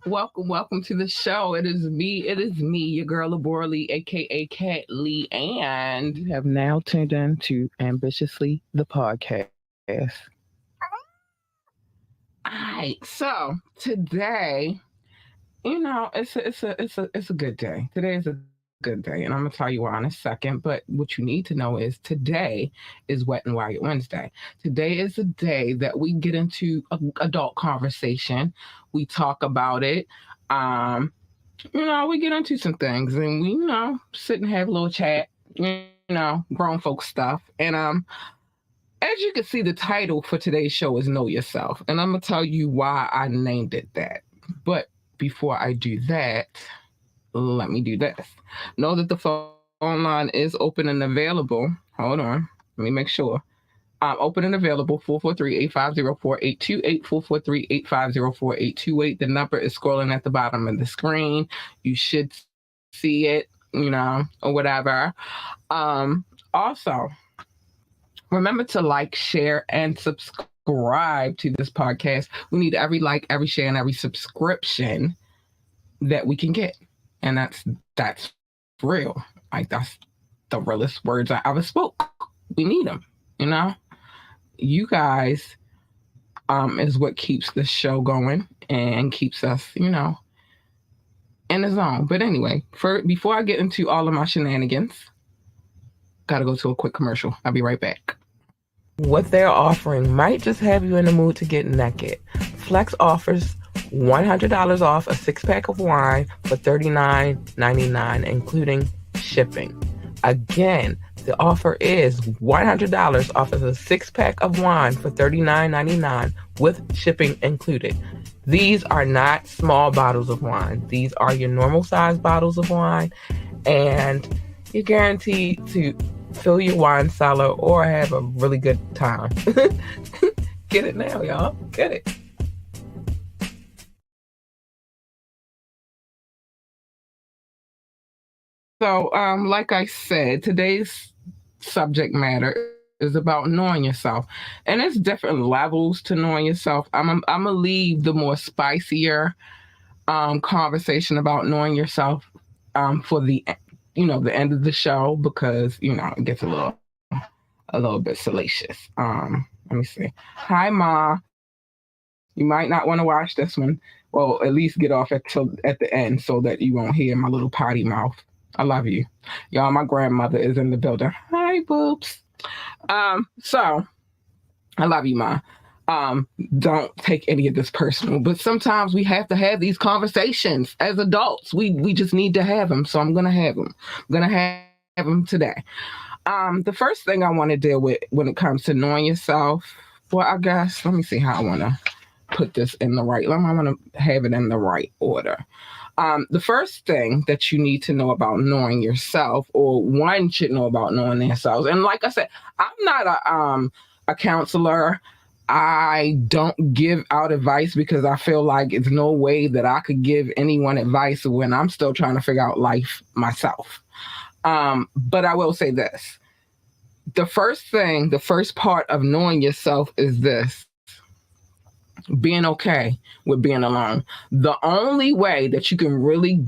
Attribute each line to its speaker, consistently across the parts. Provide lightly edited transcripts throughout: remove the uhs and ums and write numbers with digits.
Speaker 1: Welcome to the show. It is me, your girl Labora Lee, aka Cat Lee, and you have now tuned in to Ambitiously the podcast. Alright, so today, it's a good day. Today is a good day, and I'm gonna tell you why in a second. But what you need to know is today is Wet and Wired Wednesday. Today is the day that we get into adult conversation. We talk about it. Um, we get into some things, and we, sit and have a little chat. Grown folk stuff, and as you can see, the title for today's show is Know Yourself. And I'm going to tell you why I named it that. But before I do that, let me do this. Know that the phone line is open and available. Hold on. Let me make sure. Open and available 443-850-4828, 443-850-4828. The number is scrolling at the bottom of the screen. You should see it, or whatever. Also, remember to like, share, and subscribe to this podcast. We need every like, every share, and every subscription that we can get. And that's real. Like that's the realest words I ever spoke. We need them, you know? You guys is what keeps the show going and keeps us, in the zone. But anyway, before I get into all of my shenanigans, gotta go to a quick commercial. I'll be right back. What they're offering might just have you in the mood to get naked. Flex offers $100 off a six-pack of wine for $39.99, including shipping. Again, the offer is $100 off of a six-pack of wine for $39.99 with shipping included. These are not small bottles of wine. These are your normal size bottles of wine, and you're guaranteed to fill your wine cellar or have a really good time. Get it now, y'all. Get it. So, like I said, today's subject matter is about knowing yourself, and it's different levels to knowing yourself. I'm gonna leave the more spicier conversation about knowing yourself for the end of the show because it gets a little bit salacious. Let me see. Hi, Ma. You might not want to watch this one. Well, at least get off at the end so that you won't hear my little potty mouth. I love you. Y'all, my grandmother is in the building. Hi, boobs. So I love you, Ma. Don't take any of this personal, but sometimes we have to have these conversations as adults. We just need to have them. So I'm gonna have them. I'm gonna have them today. The first thing I want to deal with when it comes to knowing yourself, well, I guess let me see how I want to put this in the right. I want to have it in the right order. The first thing that you need to know about knowing yourself, or one should know about knowing themselves, and like I said, I'm not a counselor. I don't give out advice because I feel like it's no way that I could give anyone advice when I'm still trying to figure out life myself. But I will say this. The first part of knowing yourself is this: being okay with being alone. The only way that you can really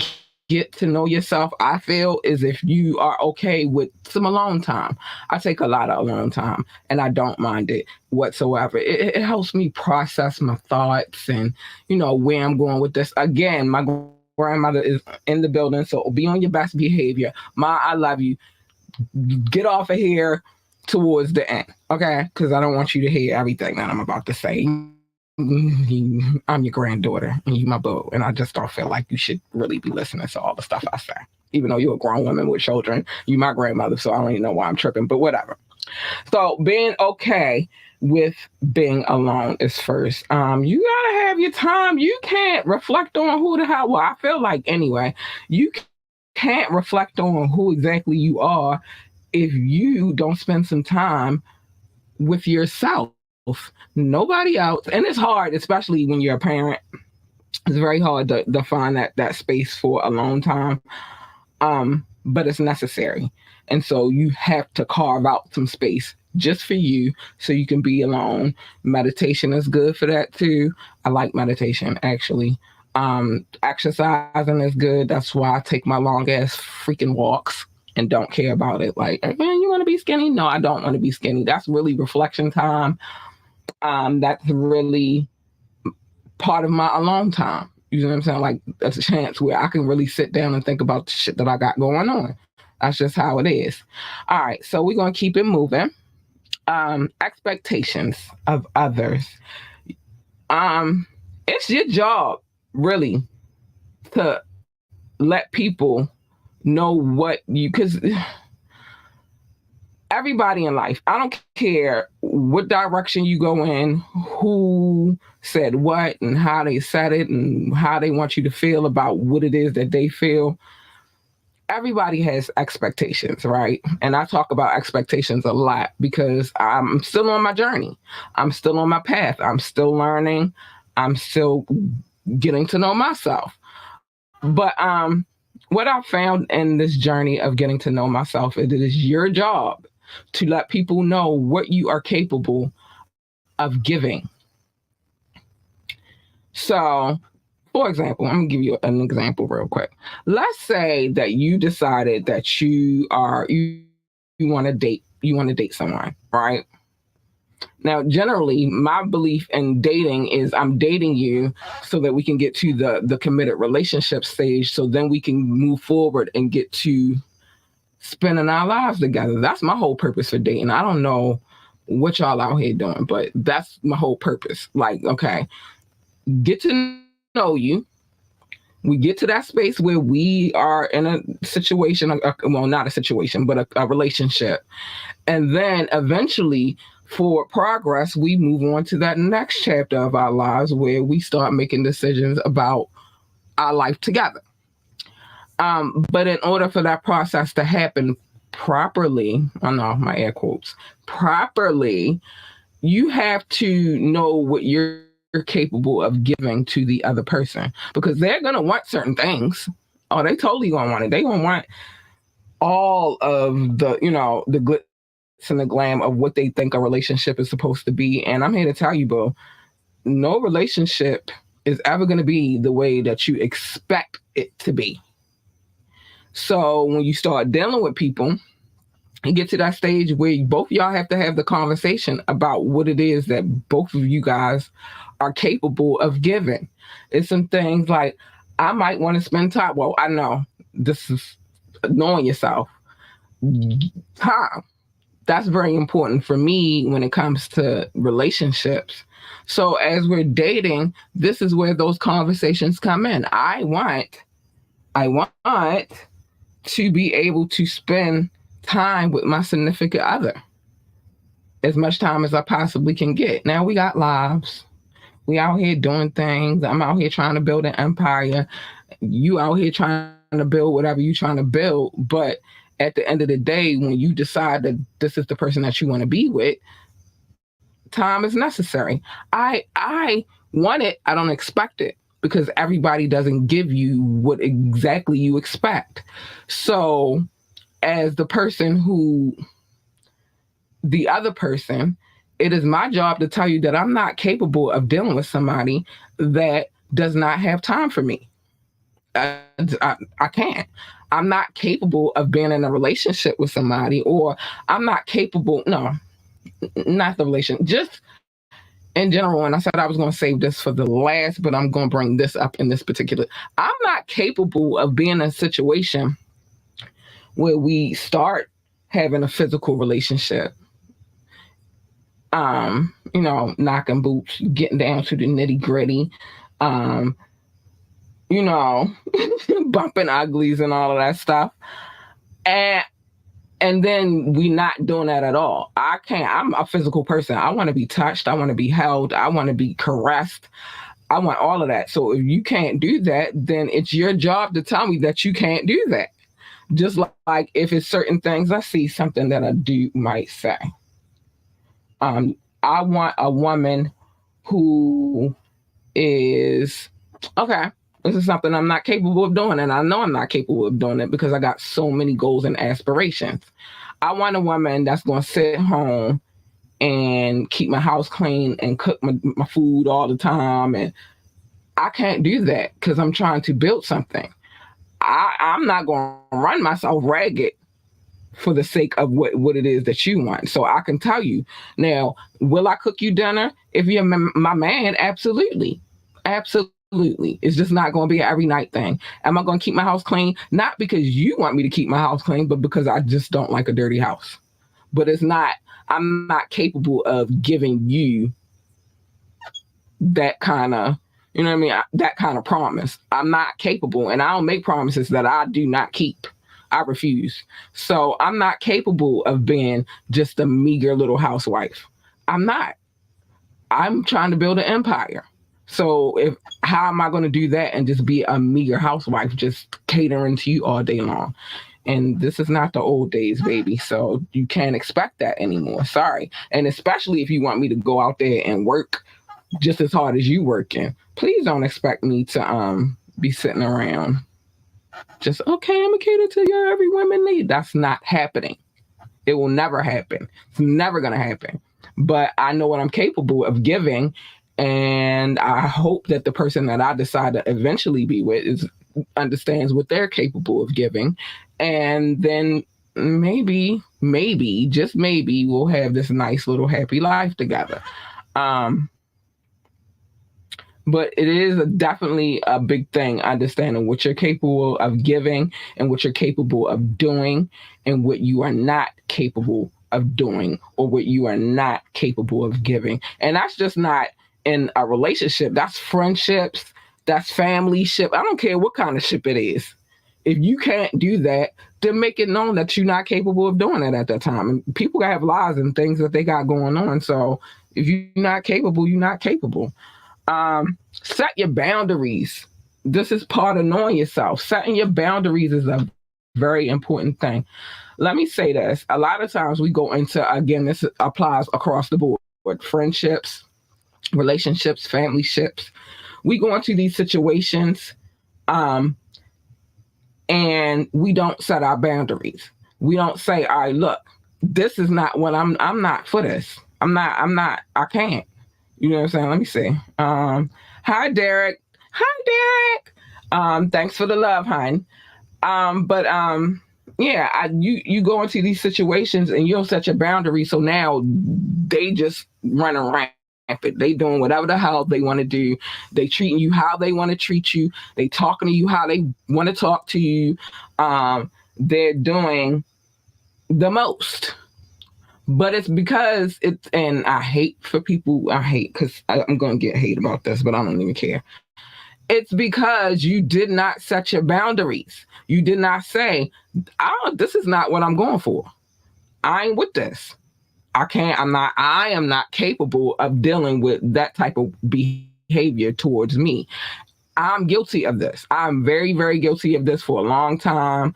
Speaker 1: get to know yourself, I feel, is if you are okay with some alone time. I take a lot of alone time and I don't mind it whatsoever. It helps me process my thoughts and, where I'm going with this. Again, my grandmother is in the building, so be on your best behavior. Ma, I love you. Get off of here towards the end, okay? Because I don't want you to hear everything that I'm about to say. I'm your granddaughter and you my boo, and I just don't feel like you should really be listening to all the stuff I say. Even though you're a grown woman with children, you my grandmother, so I don't even know why I'm tripping, but whatever. So being okay with being alone is first. You gotta have your time. You can't reflect on who the hell. Well, I feel like anyway, you can't reflect on who exactly you are if you don't spend some time with yourself. Nobody else. And it's hard, especially when you're a parent. It's very hard to find that space for alone time. But it's necessary. And so you have to carve out some space just for you so you can be alone. Meditation is good for that too. I like meditation actually. Exercising is good. That's why I take my long ass freaking walks and don't care about it. Like, man, you want to be skinny? No, I don't want to be skinny. That's really reflection time. That's really part of my alone time. You know what I'm saying? Like, that's a chance where I can really sit down and think about the shit that I got going on. That's just how it is. All right, so we're gonna keep it moving. Expectations of others. It's your job, really, to let people know what you, because everybody in life, I don't care what direction you go in, who said what, and how they said it, and how they want you to feel about what it is that they feel. Everybody has expectations, right? And I talk about expectations a lot because I'm still on my journey. I'm still on my path. I'm still learning. I'm still getting to know myself. But what I found in this journey of getting to know myself is it is your job to let people know what you are capable of giving. So, for example, I'm gonna give you an example real quick. Let's say that you decided that you want to date someone, right? Now, generally, my belief in dating is I'm dating you so that we can get to the committed relationship stage, so then we can move forward and get to spending our lives together. That's my whole purpose for dating. I don't know what y'all out here doing, but that's my whole purpose. Like, okay, get to know you. We get to that space where we are in a situation, well, not a situation, but a relationship. And then eventually, for progress, we move on to that next chapter of our lives where we start making decisions about our life together. But in order for that process to happen properly, I know my air quotes, properly, you have to know what you're capable of giving to the other person, because they're going to want certain things. Oh, they totally going to want it. They going to want all of the, the glitz and the glam of what they think a relationship is supposed to be. And I'm here to tell you, bro, no relationship is ever going to be the way that you expect it to be. So when you start dealing with people and get to that stage where both y'all have to have the conversation about what it is that both of you guys are capable of giving. It's some things like, I might want to spend time. Well, I know this is knowing yourself. Time. That's very important for me when it comes to relationships. So as we're dating, this is where those conversations come in. I want to be able to spend time with my significant other, as much time as I possibly can get. Now we got lives. We out here doing things. I'm out here trying to build an empire. You out here trying to build whatever you're trying to build. But at the end of the day, when you decide that this is the person that you want to be with, time is necessary. I want it. I don't expect it, because everybody doesn't give you what exactly you expect. So as the other person, it is my job to tell you that I'm not capable of dealing with somebody that does not have time for me. I can't. I'm not capable of being in a relationship with somebody, or I'm not capable, no, not the relation, just in general. And I said I was going to save this for the last, but I'm going to bring this up in this particular. I'm not capable of being in a situation where we start having a physical relationship. Knocking boots, getting down to the nitty gritty, bumping uglies and all of that stuff. And then we not doing that at all. I can't. I'm a physical person. I want to be touched. I want to be held. I want to be caressed. I want all of that. So if you can't do that, then it's your job to tell me that you can't do that. Just like if it's certain things, I see something that a dude might say. I want a woman who is, okay, this is something I'm not capable of doing. And I know I'm not capable of doing it because I got so many goals and aspirations. I want a woman that's going to sit home and keep my house clean and cook my food all the time and I can't do that because I'm trying to build something. I'm not going to run myself ragged for the sake of what it is that you want. So I can tell you now, will I cook you dinner if you're my man? Absolutely. Absolutely. It's just not going to be an every night thing. Am I going to keep my house clean? Not because you want me to keep my house clean, but because I just don't like a dirty house. But it's not, I'm not capable of giving you that kind of, you know what I mean? That kind of promise. I'm not capable, and I don't make promises that I do not keep. I refuse. So I'm not capable of being just a meager little housewife. I'm not. I'm trying to build an empire. So if how am I going to do that and just be a meager housewife, just catering to you all day long? And this is not the old days, baby. So you can't expect that anymore. Sorry. And especially if you want me to go out there and work just as hard as you working, please don't expect me to be sitting around just okay. I'm gonna cater to your every woman need. That's not happening. It will never happen. It's never gonna happen. But I know what I'm capable of giving, and I hope that the person that I decide to eventually be with is understands what they're capable of giving, and then maybe, just maybe, we'll have this nice little happy life together. Um, but it is definitely a big thing understanding what you're capable of giving and what you're capable of doing and what you are not capable of doing or what you are not capable of giving. And that's just not in a relationship, that's friendships, that's family ship. I don't care what kind of ship it is. If you can't do that, then make it known that you're not capable of doing it at that time. And people have lives and things that they got going on. So if you're not capable, you're not capable. Set your boundaries. This is part of knowing yourself. Setting your boundaries is a very important thing. Let me say this. A lot of times we go into, again, this applies across the board, friendships, relationships, family ships. We go into these situations um, and we don't set our boundaries. We don't say, all right, look, this is not what I'm not for this. I can't. You know what I'm saying? Let me see. Hi, Derek. Hi, Derek. Thanks for the love, hon. But yeah, you go into these situations and you don't set your boundaries, so now they just run around. They doing whatever the hell they want to do. They treating you how they want to treat you. They talking to you how they want to talk to you. They're doing the most. But it's because it's, and I hate for people, I hate because I'm going to get hate about this, but I don't even care. It's because you did not set your boundaries. You did not say, oh, this is not what I'm going for. I ain't with this. I am not capable of dealing with that type of behavior towards me. I'm guilty of this. I'm very, very guilty of this for a long time.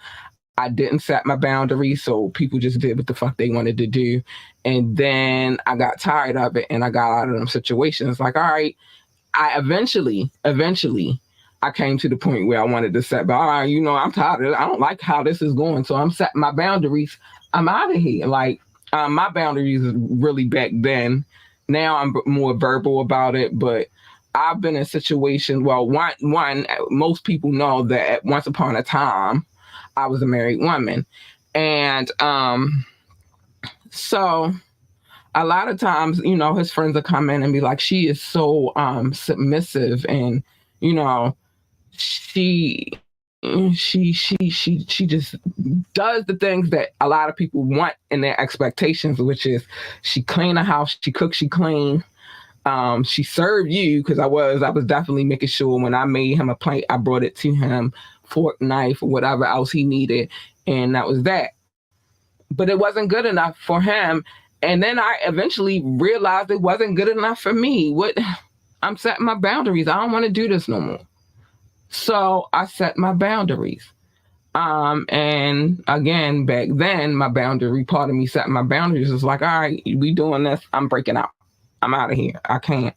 Speaker 1: I didn't set my boundaries, so people just did what the fuck they wanted to do. And then I got tired of it and I got out of them situations. Like, all right, I eventually, I came to the point where I wanted to set, but all right, I'm tired of it. I don't like how this is going. So I'm setting my boundaries. I'm out of here. Like, my boundaries is really back then. Now I'm more verbal about it, but I've been in situations, well, one, most people know that at once upon a time, I was a married woman. And so a lot of times, his friends will come in and be like, she is so submissive and, she she just does the things that a lot of people want in their expectations, which is she clean the house, she cooks, she clean. She served you because I was definitely making sure when I made him a plate, I brought it to him, fork, knife, or whatever else he needed, and that was that. But it wasn't good enough for him, and then I eventually realized it wasn't good enough for me. I'm setting my boundaries. I don't want to do this no more. So I set my boundaries. And again, back then, my boundary part of me setting my boundaries was like, all right, we doing this. I'm breaking out. I'm out of here. I can't.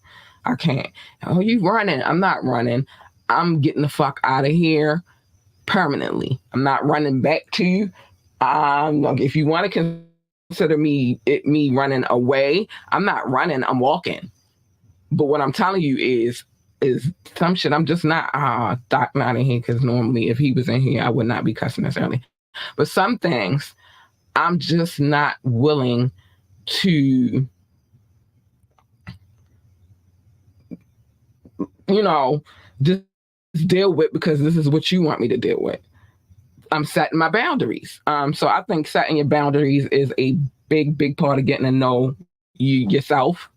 Speaker 1: Oh, you running? I'm not running. I'm getting the fuck out of here permanently. I'm not running back to you. If you want to consider me running away, I'm not running. I'm walking. But what I'm telling you is, is some shit I'm just not Doc not in here, because normally if he was in here I would not be cussing this early. But some things I'm just not willing to, just deal with because this is what you want me to deal with. I'm setting my boundaries. So I think setting your boundaries is a big part of getting to know you yourself,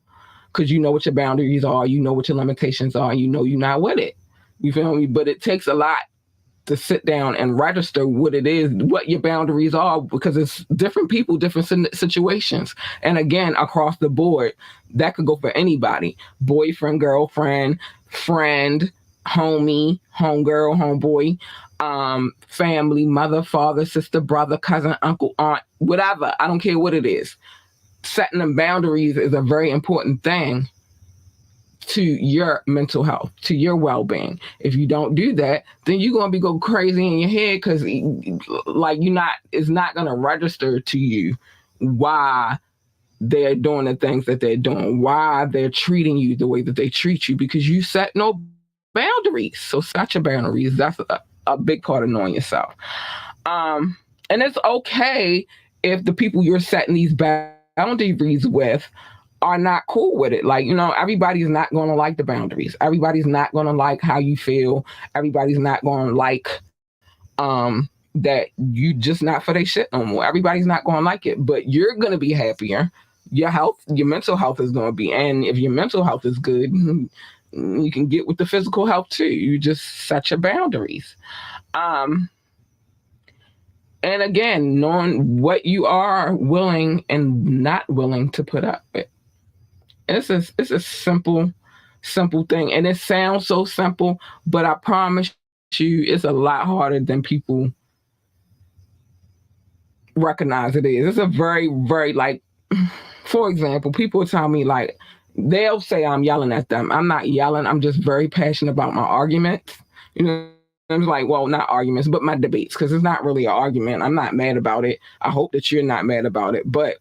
Speaker 1: because you know what your boundaries are, you know what your limitations are, you know you're not with it. You feel me? But it takes a lot to sit down and register what it is, what your boundaries are, because it's different people, different situations. And again, across the board, that could go for anybody: boyfriend, girlfriend, friend, homie, homegirl, homeboy, family, mother, father, sister, brother, cousin, uncle, aunt, whatever. I don't care what it is. Setting them boundaries is a very important thing to your mental health, to your well-being. If you don't do that, then you're gonna be go crazy in your head, because it's not gonna register to you why they're doing the things that they're doing, why they're treating you the way that they treat you, because you set no boundaries. So set your boundaries. That's a big part of knowing yourself. And it's okay if the people you're setting these boundaries with are not cool with it. Everybody's not going to like the boundaries. Everybody's not going to like how you feel. Everybody's not going to like that you just not for their shit no more. Everybody's not going to like it, but you're going to be happier. Your health, your mental health is going to be, and if your mental health is good, you can get with the physical health too. You just set your boundaries. And again, knowing what you are willing and not willing to put up with. It's a simple thing, and it sounds so simple, but I promise you, it's a lot harder than people recognize it is. It's a very, very, for example, people tell me, they'll say I'm yelling at them. I'm not yelling. I'm just very passionate about my arguments. It's well, not arguments, but my debates, because it's not really an argument. I'm not mad about it. I hope that you're not mad about it. But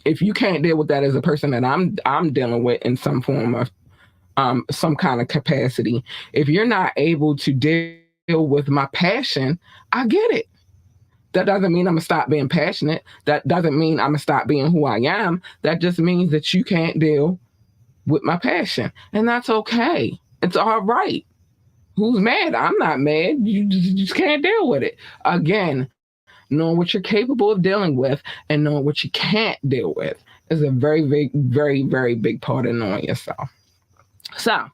Speaker 1: if you can't deal with that as a person that I'm dealing with in some form of some kind of capacity, if you're not able to deal with my passion, I get it. That doesn't mean I'm gonna stop being passionate. That doesn't mean I'm gonna stop being who I am. That just means that you can't deal with my passion, and that's okay. It's all right. Who's mad? I'm not mad. You just can't deal with it. Again, knowing what you're capable of dealing with and knowing what you can't deal with is a very, very, very, very big part of knowing yourself. So,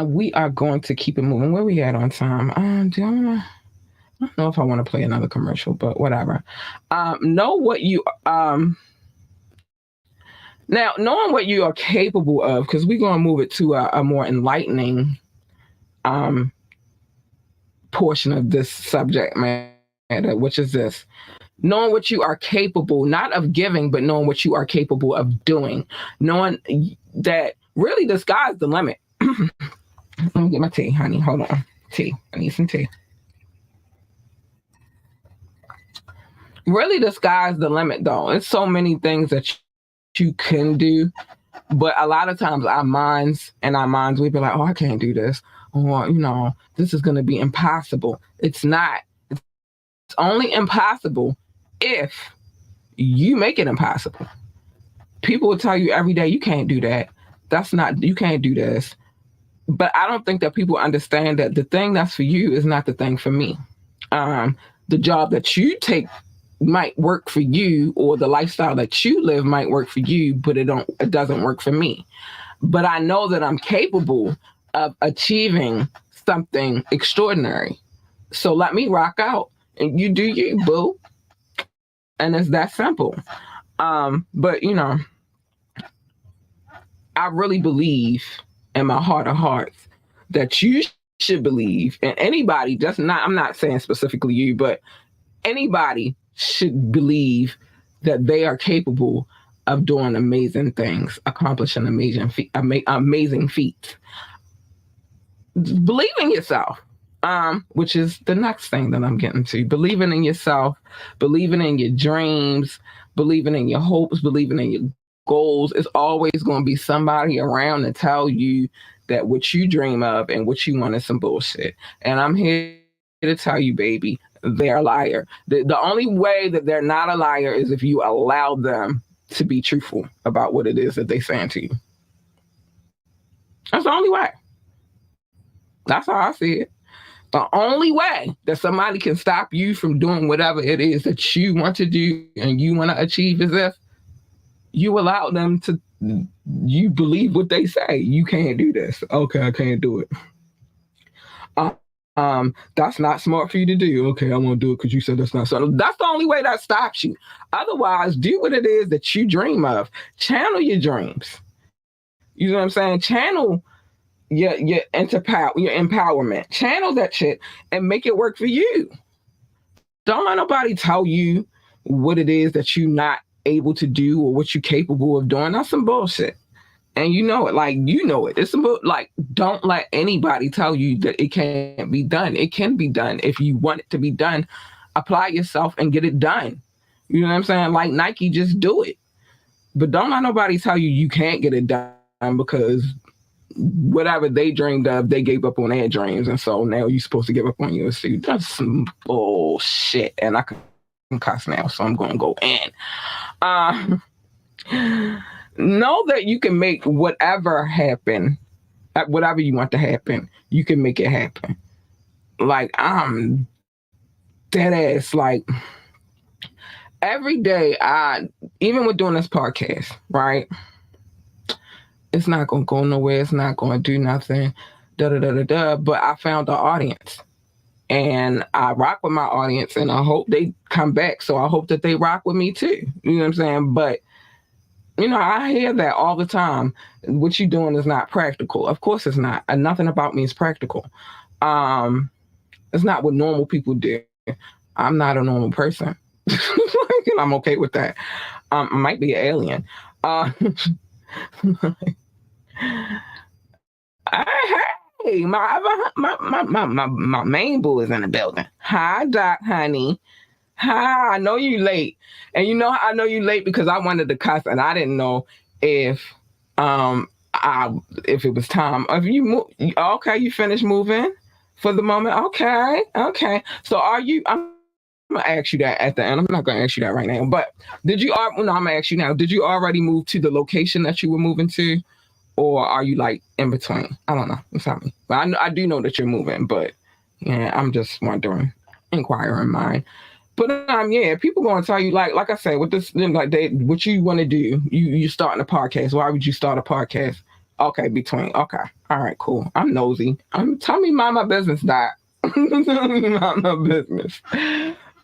Speaker 1: we are going to keep it moving. Where we at on time? I don't know if I want to play another commercial, but whatever. Know what you now, knowing what you are capable of, because we're going to move it to a more enlightening portion of this subject matter, which is this: knowing what you are capable, not of giving, but knowing what you are capable of doing. Knowing that really the sky's the limit. Let me get my tea, honey. Hold on. Tea. I need some tea. Really, the sky's the limit, though. It's so many things that you can do, but a lot of times our minds, we be like, oh, I can't do this, or this is going to be impossible. It's not. It's only impossible if you make it impossible. People will tell you every day, you can't do that. You can't do this. But I don't think that people understand that the thing that's for you is not the thing for me. The job that you take might work for you, or the lifestyle that you live might work for you, but it doesn't work for me. But I know that I'm capable of achieving something extraordinary. So let me rock out, and you do you, boo. And it's that simple. But I really believe in my heart of hearts that you should believe, and anybody, I'm not saying specifically you, but anybody should believe that they are capable of doing amazing things, accomplishing amazing feats. Believe in yourself, which is the next thing that I'm getting to. Believing in yourself, believing in your dreams, believing in your hopes, believing in your goals, it's always going to be somebody around to tell you that what you dream of and what you want is some bullshit. And I'm here to tell you, baby, they're a liar. The only way that they're not a liar is if you allow them to be truthful about what it is that they're saying to you. That's the only way. That's how I see it. The only way that somebody can stop you from doing whatever it is that you want to do and you want to achieve is if you allow them to, you believe what they say. You can't do this. Okay, I can't do it. That's not smart for you to do. Okay, I won't do it because you said that's not so. That's the only way that stops you. Otherwise, do what it is that you dream of. Channel your dreams. You know what I'm saying? Channel your empowerment. Channel that shit and make it work for you. Don't let nobody tell you what it is that you're not able to do or what you're capable of doing. That's some bullshit. And you know it, like, you know it. It's about, like, don't let anybody tell you that it can't be done. It can be done. If you want it to be done, apply yourself and get it done. You know what I'm saying? Like Nike, just do it. But don't let nobody tell you you can't get it done because whatever they dreamed of, they gave up on their dreams. And so now you're supposed to give up on yours too. That's some bullshit. And I can cuss now, so I'm going to go in. Know that you can make whatever happen, whatever you want to happen, you can make it happen. Like, I'm dead ass. Like, every day, even with doing this podcast, right? It's not going to go nowhere. It's not going to do nothing. But I found an audience. And I rock with my audience. And I hope they come back. So I hope that they rock with me too. You know what I'm saying? But, you know, I hear that all the time. What you're doing is not practical. Of course it's not. And nothing about me is practical. It's not what normal people do. I'm not a normal person. And I'm okay with that. I might be an alien. Hey, my main boo is in the building. Hi, Doc, honey. Hi, I know you late. And you know I know you late because I wanted to cuss and I didn't know if it was time. If you move, okay, you finished moving for the moment. Okay. So I'm gonna ask you that at the end. I'm not gonna ask you that right now. But I'm gonna ask you now. Did you already move to the location that you were moving to? Or are you like in between? I don't know. It's not me. But I do know that you're moving, but yeah, I'm just wondering, inquiring mind. But yeah, people gonna tell you like I said, with this, like what you want to do, you starting a podcast. Why would you start a podcast? Okay, okay, all right, cool. I'm nosy. Tell me mind my business, Doc. Mind my business.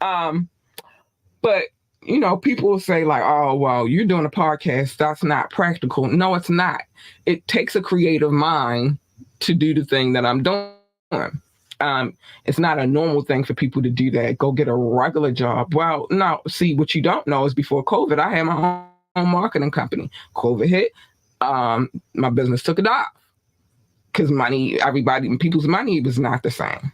Speaker 1: But you know, people will say like, oh, well, you're doing a podcast. That's not practical. No, it's not. It takes a creative mind to do the thing that I'm doing. It's not a normal thing for people to do that. Go get a regular job. Well, no, see, what you don't know is before COVID, I had my own marketing company. COVID hit. My business took a dive because people's money was not the same.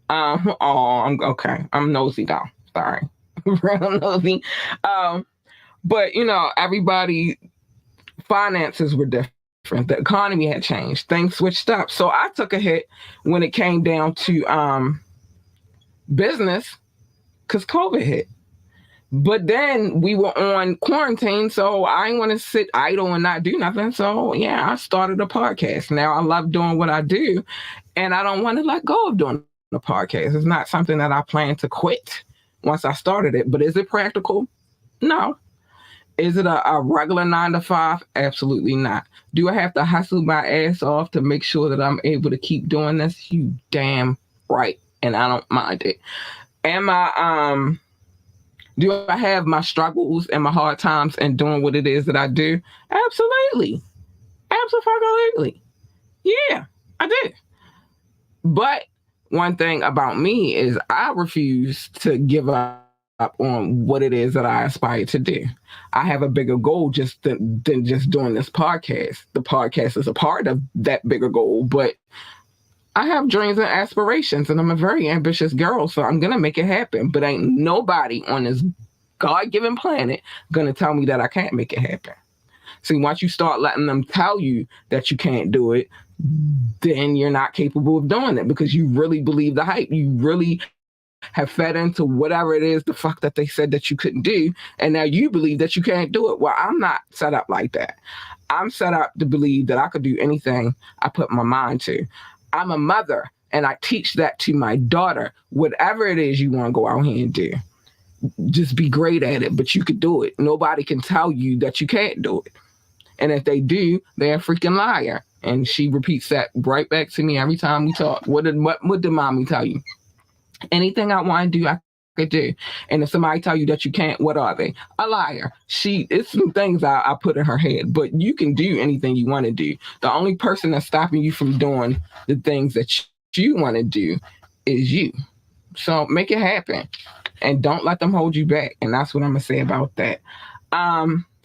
Speaker 1: I'm okay. I'm nosy though. Sorry. Real nosy. But you know, everybody finances were different. The economy had changed. Things switched up. So I took a hit when it came down to business because COVID hit. But then we were on quarantine, so I didn't want to sit idle and not do nothing. So yeah, I started a podcast. Now I love doing what I do, and I don't want to let go of doing the podcast. It's not something that I plan to quit once I started it. But is it practical? No. Is it a regular 9-to-5? Absolutely not. Do I have to hustle my ass off to make sure that I'm able to keep doing this? You damn right. And I don't mind it. Do I have my struggles and my hard times in doing what it is that I do? Absolutely. Absolutely. Yeah, I do. But one thing about me is I refuse to give up on what it is that I aspire to do. I have a bigger goal than just doing this podcast. The podcast is a part of that bigger goal, but I have dreams and aspirations, and I'm a very ambitious girl, so I'm going to make it happen. But ain't nobody on this God-given planet going to tell me that I can't make it happen. See, once you start letting them tell you that you can't do it, then you're not capable of doing it because you really believe the hype. You really have fed into whatever it is, the fuck that they said that you couldn't do. And now you believe that you can't do it. Well, I'm not set up like that. I'm set up to believe that I could do anything I put my mind to. I'm a mother and I teach that to my daughter. Whatever it is you want to go out here and do, just be great at it, but you could do it. Nobody can tell you that you can't do it. And if they do, they're a freaking liar. And she repeats that right back to me every time we talk. What did mommy tell you? Anything I want to do, I could do. And if somebody tell you that you can't, what are they? A liar. It's some things I put in her head, but you can do anything you want to do. The only person that's stopping you from doing the things that you want to do is you. So make it happen and don't let them hold you back. And that's what I'm going to say about that.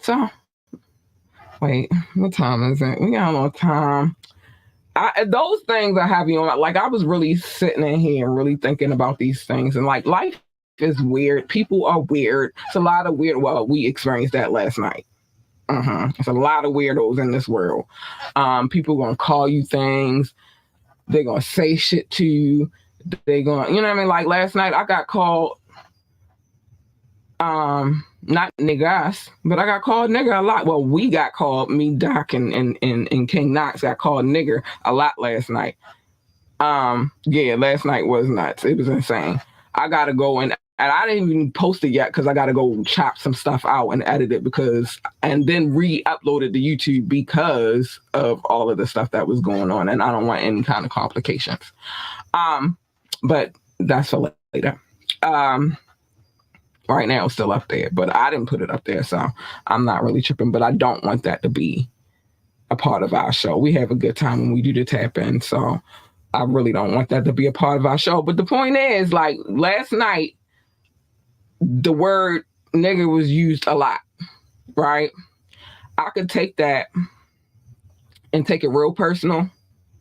Speaker 1: So wait, what time is it? We got a little time. Those things I have you on. Like, I was really sitting in here and really thinking about these things. And like, life is weird. People are weird. It's a lot of weird. Well, we experienced that last night. It's a lot of weirdos in this world. People going to call you things. They're going to say shit to you. They're going, you know what I mean? Like last night I got called, not niggas, but I got called nigger a lot. Well, we got called, me, Doc, and King Knox got called nigger a lot last night. Yeah, last night was nuts. It was insane. I gotta go and I didn't even post it yet because I gotta go chop some stuff out and edit it and then re-upload it to YouTube because of all of the stuff that was going on, and I don't want any kind of complications. But that's for later. Right now it's still up there, but I didn't put it up there, so I'm not really tripping. But I don't want that to be a part of our show. We have a good time when we do the tap in, so I really don't want that to be a part of our show. But the point is, like last night, the word nigger was used a lot, right? I could take that and take it real personal.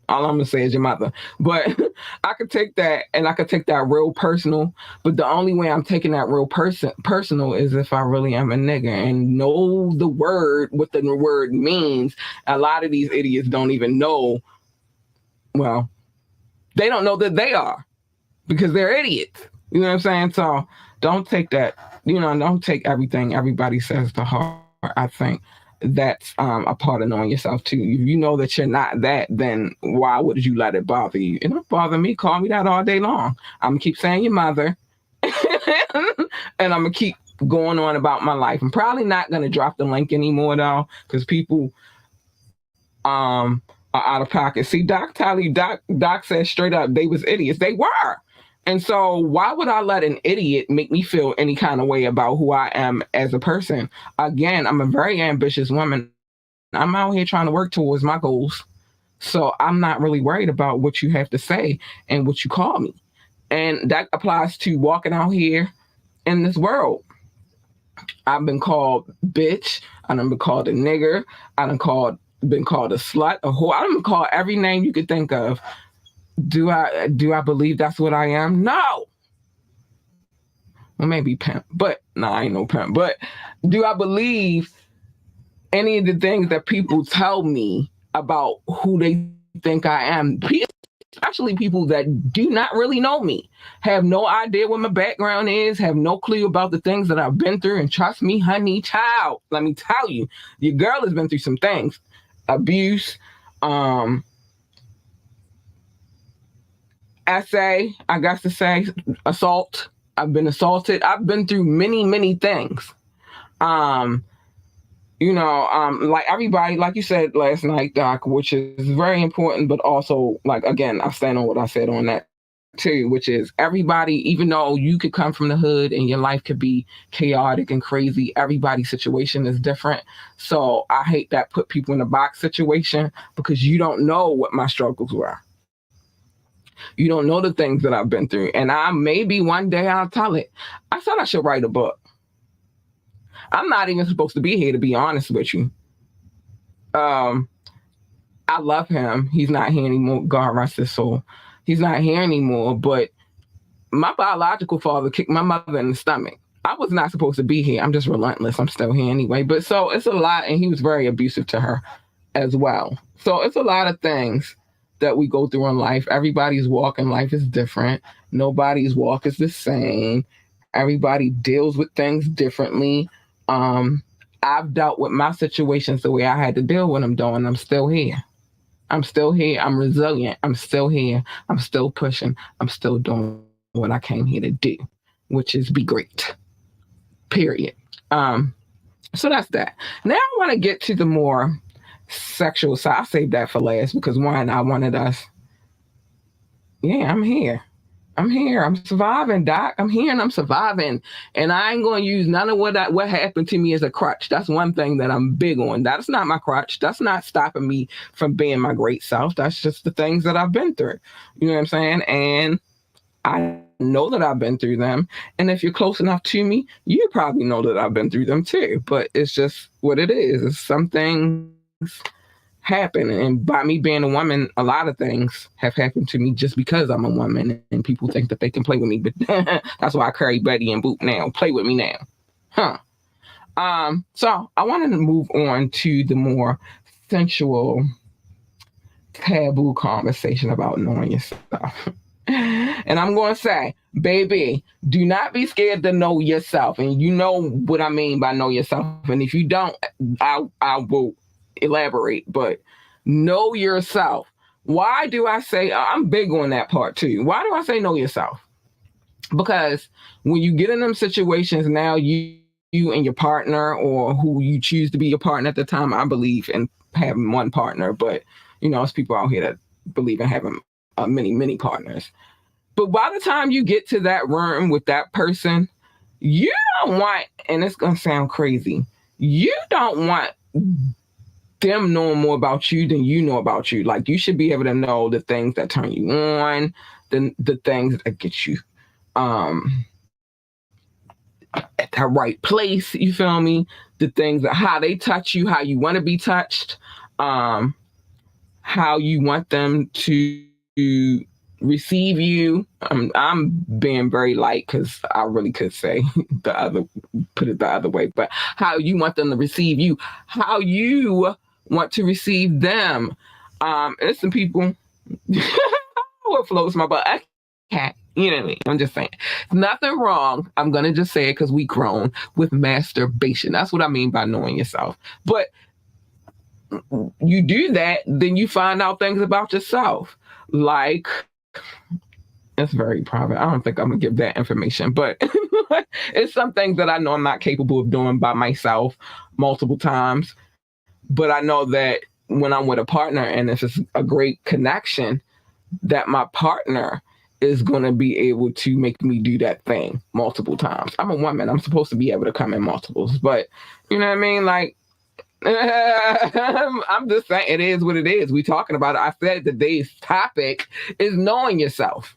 Speaker 1: All I'm gonna say is your mother. But I could take that and I could take that real personal. But the only way I'm taking that real personal is if I really am a nigger and know the word, what the word means. A lot of these idiots don't even know. Well, they don't know that they are because they're idiots. You know what I'm saying? So don't take that, don't take everything everybody says to heart. I think that's a part of knowing yourself too. If you know that you're not that, then why would you let it bother you? It don't bother me. Call me that all day long. I'm gonna keep saying your mother, and I'm gonna keep going on about my life. I'm probably not gonna drop the link anymore though, because people are out of pocket. See, Doc said straight up they was idiots. They were. And so why would I let an idiot make me feel any kind of way about who I am as a person? Again, I'm a very ambitious woman. I'm out here trying to work towards my goals. So I'm not really worried about what you have to say and what you call me. And that applies to walking out here in this world. I've been called bitch. I've been called a nigger. I've been called a slut, a whore. I've been called every name you could think of. Do I believe that's what I am? No. Well, maybe pimp, but no, I ain't no pimp. But do I believe any of the things that people tell me about who they think I am? Especially people that do not really know me, have no idea what my background is, have no clue about the things that I've been through. And trust me, honey, child, let me tell you, your girl has been through some things. Abuse, essay, I got to say, assault. I've been assaulted. I've been through many, many things. Like everybody, like you said last night, Doc, which is very important, but also, like, again, I stand on what I said on that too, which is everybody, even though you could come from the hood and your life could be chaotic and crazy, everybody's situation is different. So I hate that put people in a box situation because you don't know what my struggles were. You don't know the things that I've been through. And maybe one day I'll tell it. I thought I should write a book. I'm not even supposed to be here, to be honest with you. I love him. He's not here anymore. God rest his soul. He's not here anymore. But my biological father kicked my mother in the stomach. I was not supposed to be here. I'm just relentless. I'm still here anyway. But so it's a lot, and he was very abusive to her as well. So it's a lot of things that we go through in life. Everybody's walk in life is different. Nobody's walk is the same. Everybody deals with things differently. I've dealt with my situations the way I had to deal with them, though, and I'm still here. I'm still here. I'm resilient. I'm still here. I'm still pushing. I'm still doing what I came here to do, which is be great. Period. So that's that. Now I want to get to the more sexual side. I saved that for last because one, I wanted us. Yeah, I'm here. I'm here. I'm surviving, Doc. I'm here and I'm surviving. And I ain't going to use none of what happened to me as a crutch. That's one thing that I'm big on. That's not my crutch. That's not stopping me from being my great self. That's just the things that I've been through. You know what I'm saying? And I know that I've been through them. And if you're close enough to me, you probably know that I've been through them too. But it's just what it is. It's some things happen. And by me being a woman, a lot of things have happened to me just because I'm a woman. And people think that they can play with me. But that's why I carry Betty and Boop now. Play with me now. So I wanted to move on to the more sensual, taboo conversation about knowing yourself. And I'm going to say, baby, do not be scared to know yourself. And you know what I mean by know yourself. And if you don't, I will elaborate. But know yourself. Why do I say, I'm big on that part too. Why do I say know yourself? Because when you get in them situations now, you and your partner or who you choose to be your partner at the time, I believe in having one partner. But, you know, there's people out here that believe in having many partners. But by the time you get to that room with that person, you don't want, and it's going to sound crazy, you don't want them knowing more about you than you know about you. Like, you should be able to know the things that turn you on, the things that get you at the right place, you feel me? The things that, how they touch you, how you want to be touched, how you want them to receive you. I'm being very light because I really could say put it the other way, but how you want them to receive you, how you want to receive them. There's some people what floats my butt. I can't, you know what I mean? I'm just saying. Nothing wrong. I'm gonna just say it because we grown with masturbation. That's what I mean by knowing yourself. But you do that, then you find out things about yourself. Like, it's very private. I don't think I'm gonna give that information, but it's some things that I know I'm not capable of doing by myself multiple times. But I know that when I'm with a partner and if it's a great connection, that my partner is going to be able to make me do that thing multiple times. I'm a woman. I'm supposed to be able to come in multiples, but you know what I mean? Like, I'm just saying it is what it is. We talking about it. I said today's topic is knowing yourself.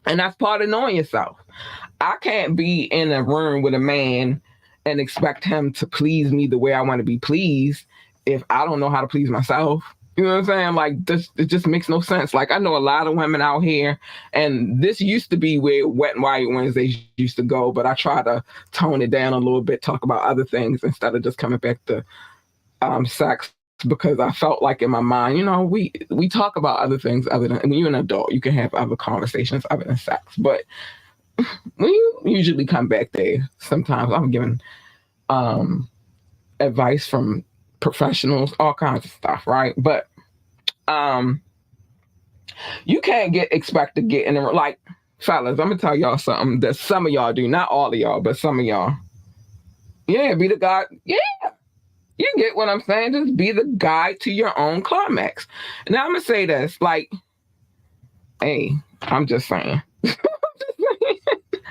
Speaker 1: And that's part of knowing yourself. I can't be in a room with a man and expect him to please me the way I want to be pleased if I don't know how to please myself. You know what I'm saying? Like, this, it just makes no sense. Like, I know a lot of women out here, and this used to be where Wet and Wild Wednesdays used to go, but I try to tone it down a little bit, talk about other things instead of just coming back to sex, because I felt like in my mind, you know, we talk about other things other than, when you're an adult, you can have other conversations other than sex. But we usually come back there. Sometimes I'm giving advice from professionals, all kinds of stuff, right? But you can't expect to get in the, like, fellas, I'm gonna tell y'all something that some of y'all do, not all of y'all, but some of y'all. Yeah, be the guy. Yeah. You get what I'm saying? Just be the guide to your own climax. Now I'm gonna say this, like, hey, I'm just saying.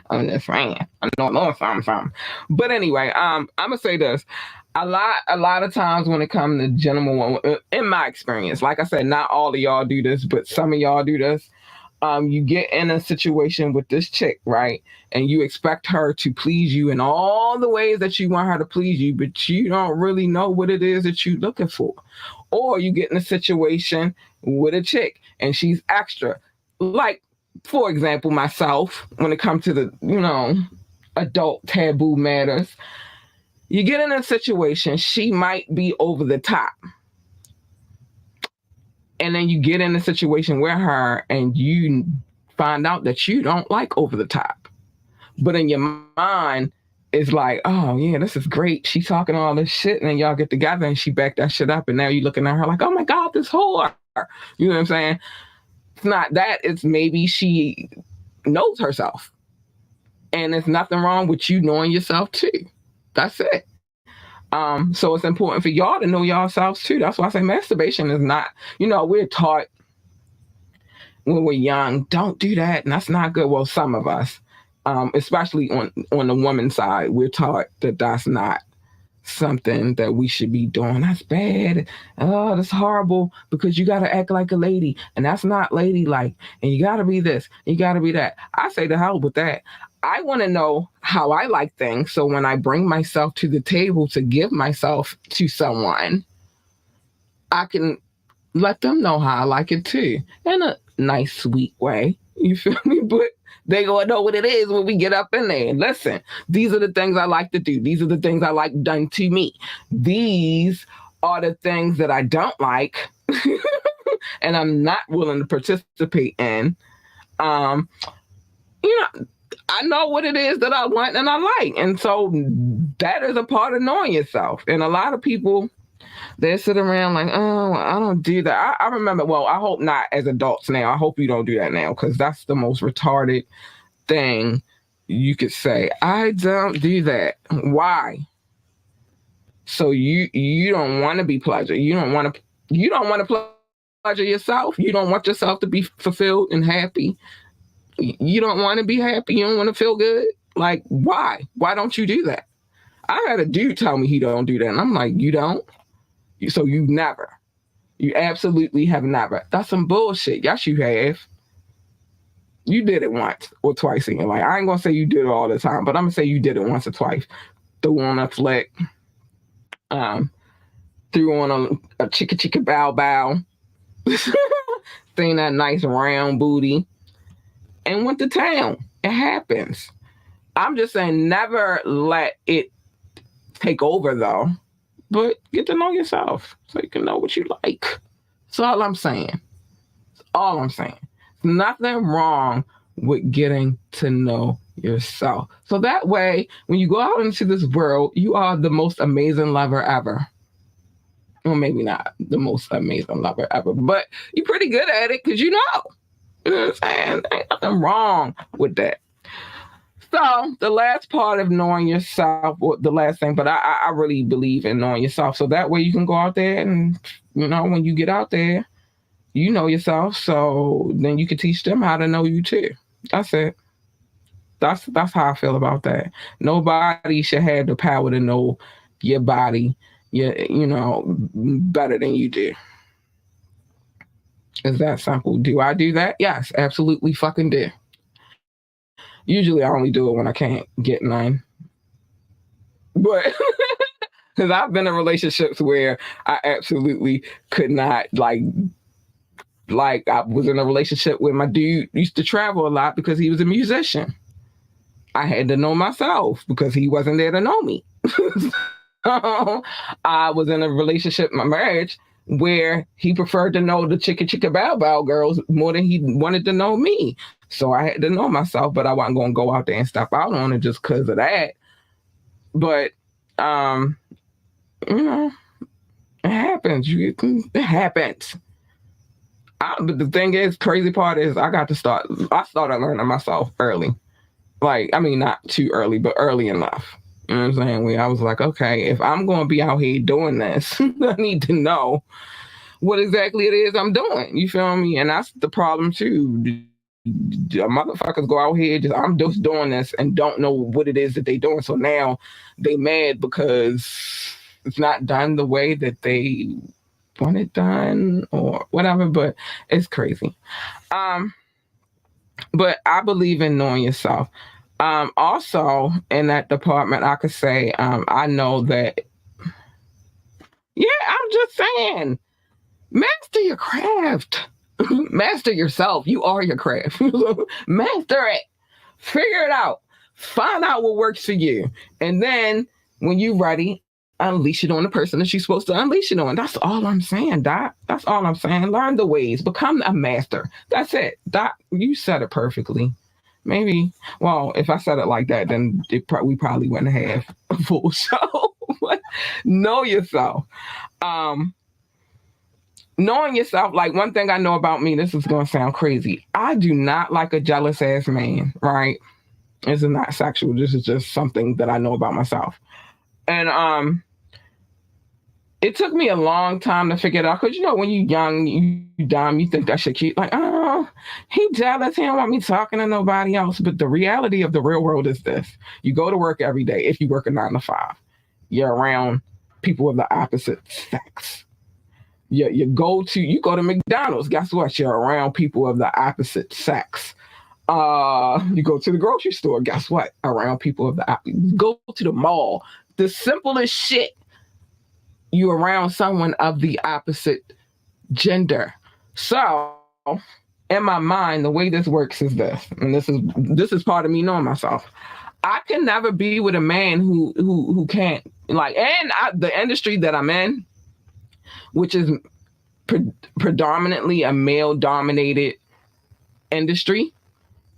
Speaker 1: I'm just saying. I know something. But anyway, I'm gonna say this. A lot of times when it comes to gentlemen, in my experience, like I said, not all of y'all do this, but some of y'all do this. You get in a situation with this chick, right? And you expect her to please you in all the ways that you want her to please you, but you don't really know what it is that you're looking for. Or you get in a situation with a chick and she's extra. Like, for example, myself, when it comes to the, you know, adult taboo matters. You get in a situation, she might be over the top. And then you get in a situation with her and you find out that you don't like over the top. But in your mind, it's like, oh yeah, this is great. She's talking all this shit, and then y'all get together and she backed that shit up, and now you're looking at her like, oh my God, this whore. You know what I'm saying? It's not that, it's maybe she knows herself. And there's nothing wrong with you knowing yourself too. That's it. So it's important for y'all to know yourselves too. That's why I say masturbation is not, we're taught when we're young, don't do that, and that's not good. Well, some of us, especially on the woman's side, we're taught that that's not something that we should be doing. That's bad. Oh, that's horrible because you got to act like a lady, and that's not ladylike. And you got to be this, you got to be that. I say the hell with that. I want to know how I like things. So when I bring myself to the table to give myself to someone, I can let them know how I like it too, in a nice, sweet way. You feel me? But they gonna know what it is when we get up in there. Listen, these are the things I like to do. These are the things I like done to me. These are the things that I don't like and I'm not willing to participate in. I know what it is that I want and I like. And so that is a part of knowing yourself. And a lot of people, they sit around like, oh, I don't do that. I remember, well, I hope not as adults now. I hope you don't do that now, because that's the most retarded thing you could say. I don't do that. Why? So you don't want to be pleasure. You don't want to pleasure yourself. You don't want yourself to be fulfilled and happy. You don't want to be happy. You don't want to feel good. Like, why? Why don't you do that? I had a dude tell me he don't do that. And I'm like, you don't? So you never. You absolutely have never. That's some bullshit. Yes, you have. You did it once or twice in your life. I ain't going to say you did it all the time, but I'm going to say you did it once or twice. Threw on a flick. Threw on a chicka bow bow. Seen that nice round booty. And went to town. It happens. I'm just saying never let it take over though. But get to know yourself so you can know what you like. That's all I'm saying. That's all I'm saying. Nothing wrong with getting to know yourself. So that way, when you go out into this world, you are the most amazing lover ever. Well, maybe not the most amazing lover ever, but you're pretty good at it because you know. You know what I'm saying? Ain't nothing wrong with that. So the last part of knowing yourself, or the last thing, but I really believe in knowing yourself. So that way you can go out there and, when you get out there, you know yourself. So then you can teach them how to know you too. That's it. That's how I feel about that. Nobody should have the power to know your body, better than you do. It's that simple. Do I do that? Yes, absolutely fucking do. Usually I only do it when I can't get none. But because I've been in relationships where I absolutely could not, like I was in a relationship where my dude used to travel a lot because he was a musician. I had to know myself because he wasn't there to know me. I was in a relationship, my marriage, where he preferred to know the chicka bow bow girls more than he wanted to know me. So I had to know myself, but I wasn't going to go out there and step out on it just because of that. But, it happens. It happens. But the thing is, crazy part is I started learning myself early. Like, I mean, not too early, but early enough. You know what I'm saying? Where I was like, okay, if I'm going to be out here doing this, I need to know what exactly it is I'm doing. You feel me? And that's the problem too. Motherfuckers go out here, I'm just doing this and don't know what it is that they doing. So now they mad because it's not done the way that they want it done or whatever, but it's crazy. But I believe in knowing yourself. Also, in that department, I could say I know that, I'm just saying, master your craft. Master yourself. You are your craft. Master it. Figure it out. Find out what works for you. And then when you're ready, unleash it on the person that you're supposed to unleash it on. That's all I'm saying, Doc. That's all I'm saying. Learn the ways. Become a master. That's it. Doc, you said it perfectly. Maybe, well, if I said it like that, then we probably wouldn't have a full show. Know yourself. Um, Knowing yourself, like one thing I know about me, this is going to sound crazy. I do not like a jealous ass man, right? This is not sexual. This is just something that I know about myself. And it took me a long time to figure it out because when you're young, you dumb, you think that shit cute. Like, oh, he jealous. He don't want me talking to nobody else. But the reality of the real world is this: you go to work every day. If you work a 9 to 5, you're around people of the opposite sex. You go to McDonald's. Guess what? You're around people of the opposite sex. You go to the grocery store. Guess what? Around people of the go to the mall. The simplest shit. You around someone of the opposite gender. So, in my mind, the way this works is this, and this is part of me knowing myself. I can never be with a man who can't the industry that I'm in, which is predominantly a male-dominated industry.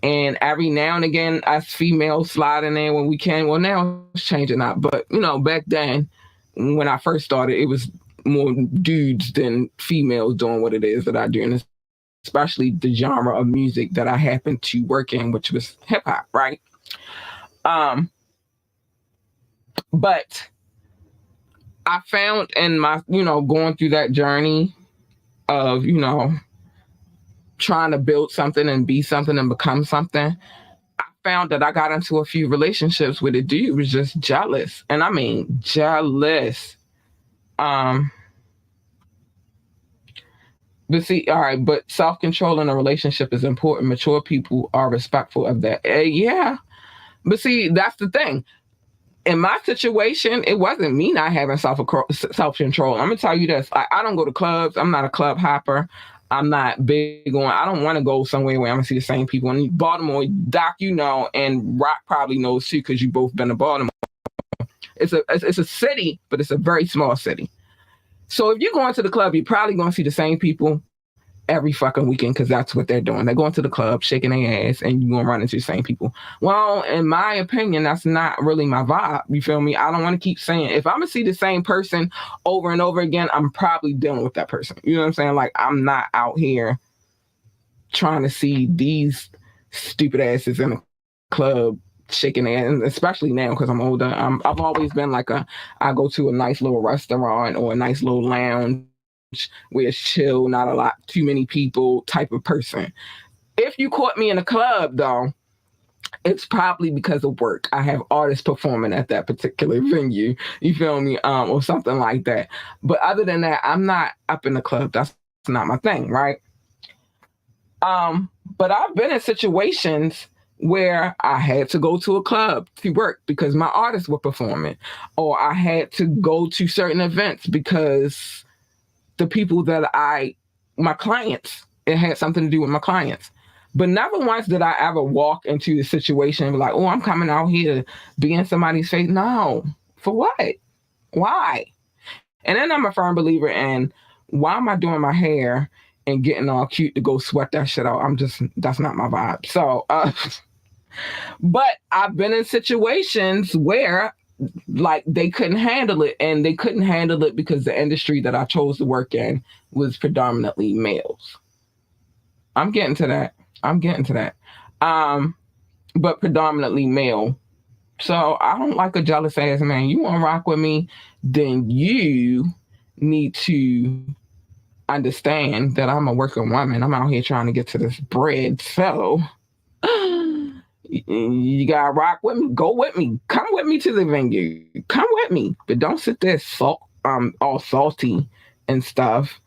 Speaker 1: And every now and again, us females slide in there when we can. Well, now it's changing up. But, back then, when I first started, it was more dudes than females doing what it is that I do. And especially the genre of music that I happened to work in, which was hip-hop, right? But I found in my, going through that journey of, trying to build something and be something and become something, I found that I got into a few relationships where the dude was just jealous. And I mean, jealous. But see, all right, but self-control in a relationship is important. Mature people are respectful of that. Yeah. But see, that's the thing. In my situation, it wasn't me not having self-control. I'm going to tell you this. I don't go to clubs. I'm not a club hopper. I'm not big on, I don't want to go somewhere where I'm going to see the same people. In Baltimore, Doc, and Rock probably knows too, because you both been to Baltimore. It's a city, but it's a very small city. So if you're going to the club, you're probably going to see the same people every fucking weekend because that's what they're doing. They're going to the club, shaking their ass, and you're going to run into the same people. Well, in my opinion, that's not really my vibe. You feel me? I don't want to keep saying, if I'm going to see the same person over and over again, I'm probably dealing with that person. You know what I'm saying? Like, I'm not out here trying to see these stupid asses in a club shaking their ass, especially now because I'm older. I've always been like I go to a nice little restaurant or a nice little lounge where it's chill, not a lot, too many people type of person. If you caught me in a club, though, it's probably because of work. I have artists performing at that particular venue, you feel me, or something like that. But other than that, I'm not up in the club. That's not my thing, right? But I've been in situations where I had to go to a club to work because my artists were performing, or I had to go to certain events because the people that my clients, it had something to do with my clients. But never once did I ever walk into the situation and be like, oh, I'm coming out here to be in somebody's face. No. For what? Why? And then I'm a firm believer in, why am I doing my hair and getting all cute to go sweat that shit out? That's not my vibe. So, but I've been in situations where like they couldn't handle it, and they couldn't handle it because the industry that I chose to work in was predominantly males. I'm getting to that. But predominantly male. So I don't like a jealous ass man. You want to rock with me, then you need to understand that I'm a working woman. I'm out here trying to get to this bread. So you gotta rock with me. Go with me. Come with me to the venue. Come with me. But don't sit there all salty and stuff.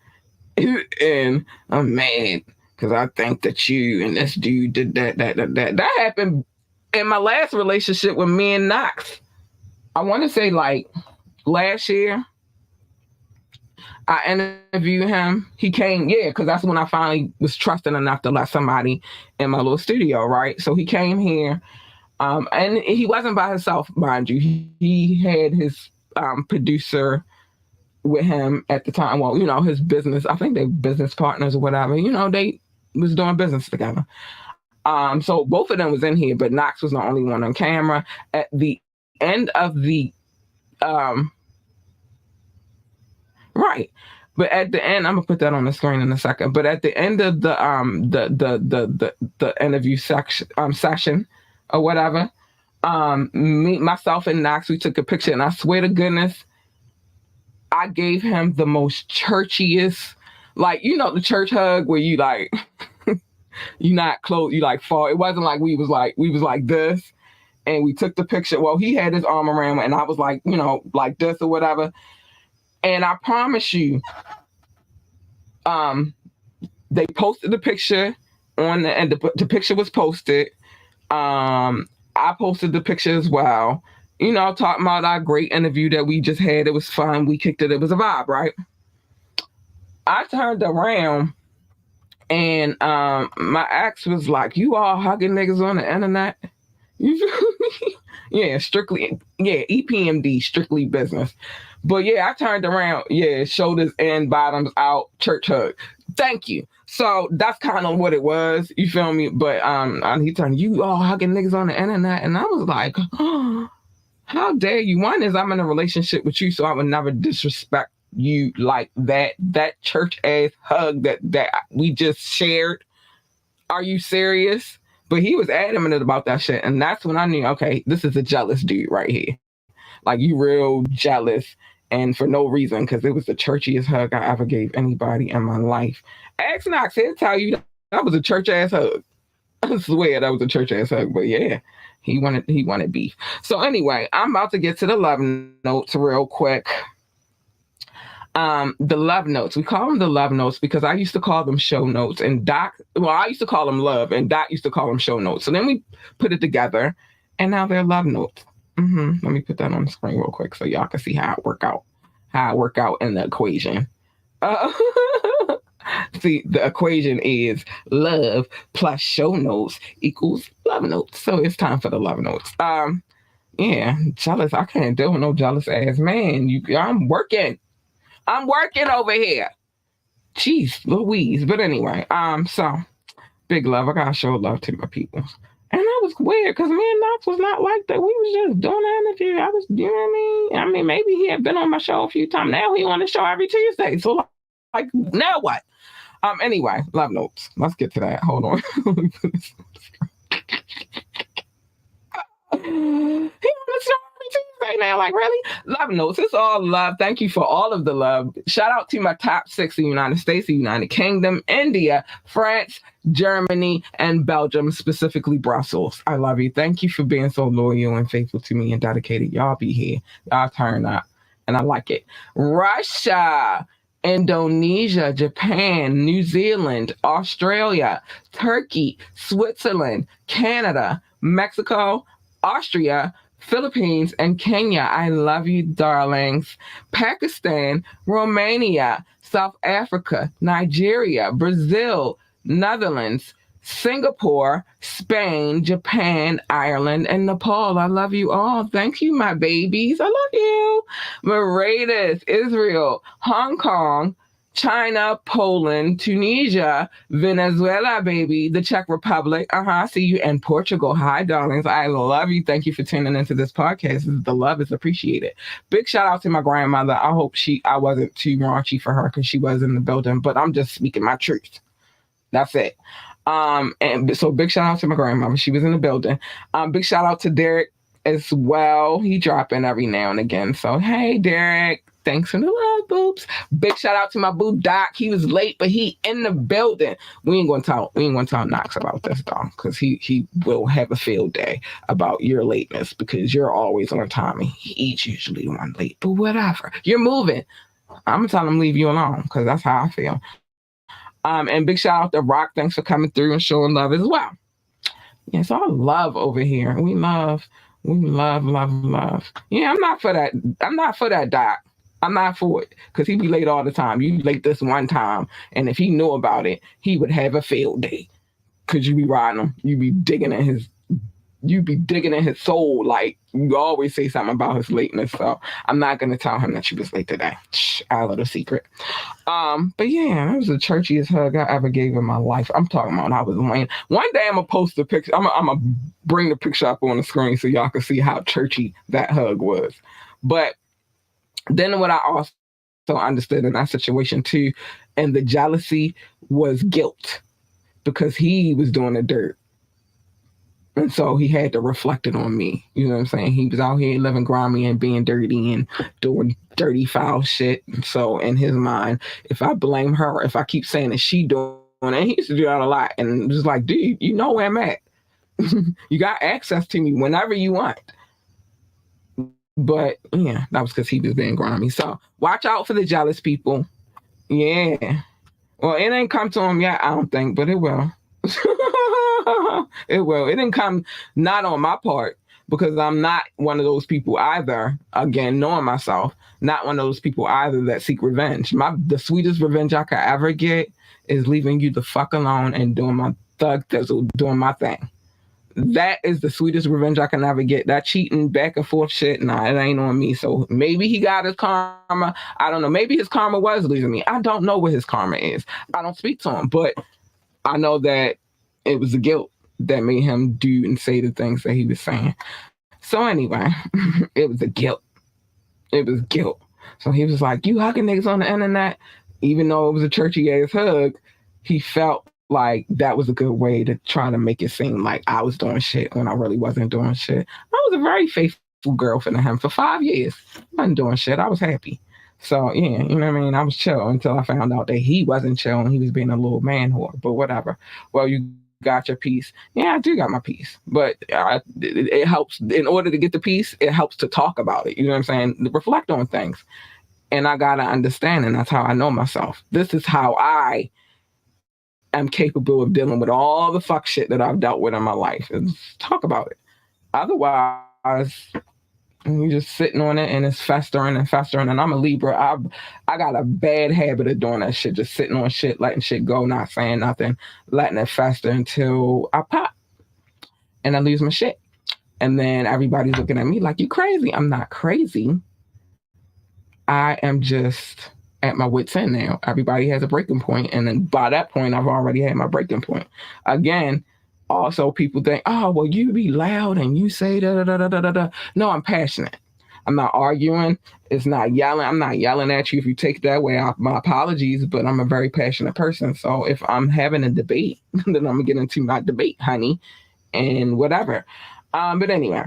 Speaker 1: And I'm mad because I think that you and this dude did that. That happened in my last relationship with me and Knox. I want to say like last year. I interviewed him. He came, because that's when I finally was trusting enough to let somebody in my little studio, right? So he came here. And he wasn't by himself, mind you. He had his producer with him at the time. Well, his business. I think they business partners or whatever. They was doing business together. So both of them was in here, but Knox was the only one on camera. At the end of the right. But at the end, I'm gonna put that on the screen in a second. But at the end of the interview session or whatever, myself and Knox, we took a picture, and I swear to goodness, I gave him the most churchiest, like the church hug where you like you not close, you like fall. It wasn't like we was like this, and we took the picture. Well, he had his arm around me, and I was like like this or whatever. And I promise you, they posted the picture and the picture was posted. I posted the picture as well. Talking about our great interview that we just had. It was fun. We kicked it. It was a vibe, right? I turned around and my ex was like, "You all hugging niggas on the internet?" You feel me? Yeah, strictly. Yeah, EPMD, strictly business. But yeah, I turned around. Yeah, shoulders and bottoms out, church hug. Thank you. So that's kind of what it was. You feel me? But he turned, "You all hugging niggas on the internet," and I was like, "Oh, how dare you?" One is I'm in a relationship with you, so I would never disrespect you like that. That church ass hug that we just shared. Are you serious? But he was adamant about that shit, and that's when I knew, okay, this is a jealous dude right here. Like, you real jealous, and for no reason, because it was the churchiest hug I ever gave anybody in my life. Ask Knox, he'll tell you that was a church ass hug. I swear that was a church ass hug. But yeah, he wanted beef. So anyway, I'm about to get to the love notes real quick. The love notes. We call them the love notes because I used to call them show notes, and I used to call them love, and Doc used to call them show notes. So then we put it together, and now they're love notes. Let me put that on the screen real quick so y'all can see how I work out in the equation. See, the equation is love plus show notes equals love notes. So it's time for the love notes. Yeah, jealous. I can't deal with no jealous ass man. I'm working over here. Jeez Louise. But anyway, so big love. I gotta show love to my people. And that was weird because me and Knox was not like that. We was just doing an interview. I was, you know what I mean? I mean, maybe he had been on my show a few times. Now he on the show every Tuesday. So like now what? Anyway, love notes. Let's get to that. Hold on. He on the show right now, like, really? Love notes. It's all love. Thank you for all of the love. Shout out to my top 6 in the United States, the United Kingdom, India, France, Germany, and Belgium, specifically Brussels. I love you. Thank you for being so loyal and faithful to me and dedicated. Y'all be here. Y'all turn up. And I like it. Russia, Indonesia, Japan, New Zealand, Australia, Turkey, Switzerland, Canada, Mexico, Austria, Philippines, and Kenya. I love you, darlings. Pakistan, Romania, South Africa, Nigeria, Brazil, Netherlands, Singapore, Spain, Japan, Ireland, and Nepal. I love you all. Thank you, my babies. I love you. Mauritius, Israel, Hong Kong, China, Poland, Tunisia, Venezuela, baby, the Czech Republic. I see you. And Portugal. Hi, darlings. I love you. Thank you for tuning into this podcast. The love is appreciated. Big shout out to my grandmother. I hope I wasn't too raunchy for her because she was in the building, but I'm just speaking my truth. That's it. And so big shout out to my grandmother. She was in the building. Big shout out to Derek as well. He drop in every now and again. So, hey, Derek. Thanks for the love, boobs. Big shout out to my boo Doc. He was late, but he in the building. We ain't gonna tell Knox about this, dog, because he will have a field day about your lateness because you're always on time and he's usually one late. But whatever. You're moving. I'm gonna tell him leave you alone because that's how I feel. And big shout out to Rock. Thanks for coming through and showing love as well. Yeah, it's all love over here. We love. Yeah, I'm not for that, Doc. I'm not for it because he be late all the time. You late this one time, and if he knew about it, he would have a field day because you be riding him. You be digging in his you be digging in his soul. Like, you always say something about his lateness. So I'm not going to tell him that you was late today. Shh, our little secret. But yeah, that was the churchiest hug I ever gave in my life. I'm talking about I was laying. One day I'm going to post the picture. I'm going to bring the picture up on the screen so y'all can see how churchy that hug was. But then what I also understood in that situation too, and the jealousy was guilt because he was doing the dirt. And so he had to reflect it on me. You know what I'm saying? He was out here living grimy and being dirty and doing dirty, foul shit. So in his mind, if I blame her, if I keep saying that she doing it, he used to do that a lot. And just like, dude, you know where I'm at. You got access to me whenever you want. But yeah, that was because he was being grimy. So watch out for the jealous people. Yeah. Well, it ain't come to him yet, I don't think, but it will. It will. It didn't come not on my part because I'm not one of those people either. Again, knowing myself, not one of those people either that seek revenge. The sweetest revenge I could ever get is leaving you the fuck alone and doing my thug thizzle, doing my thing. That is the sweetest revenge I can ever get. That cheating back and forth shit, nah, it ain't on me. So maybe he got his karma. I don't know. Maybe his karma was losing me. I don't know what his karma is. I don't speak to him, but I know that it was the guilt that made him do and say the things that he was saying. So anyway, it was the guilt. It was guilt. So he was like, you hugging niggas on the internet? Even though it was a churchy ass hug, he felt like that was a good way to try to make it seem like I was doing shit when I really wasn't doing shit. I was a very faithful girlfriend to him for 5 years. I wasn't doing shit. I was happy. So, yeah, you know what I mean? I was chill until I found out that he wasn't chill and he was being a little man whore, but whatever. Well, you got your peace. Yeah, I do got my peace, but it helps. In order to get the peace, it helps to talk about it. You know what I'm saying? Reflect on things. And I got to understand, and that's how I know myself. This is how I am capable of dealing with all the fuck shit that I've dealt with in my life. And talk about it. Otherwise, you're just sitting on it and it's festering and festering. And I'm a Libra. I got a bad habit of doing that shit, just sitting on shit, letting shit go, not saying nothing, letting it fester until I pop and I lose my shit. And then everybody's looking at me like, you crazy. I'm not crazy. I am just at my wit's end now. Everybody has a breaking point. And then by that point, I've already had my breaking point. Again, also people think, oh, well, you be loud and you say da da da da da da. No, I'm passionate. I'm not arguing. It's not yelling. I'm not yelling at you. If you take it that way, my apologies, but I'm a very passionate person. So if I'm having a debate, then I'm gonna get into my debate, honey, and whatever. But anyway,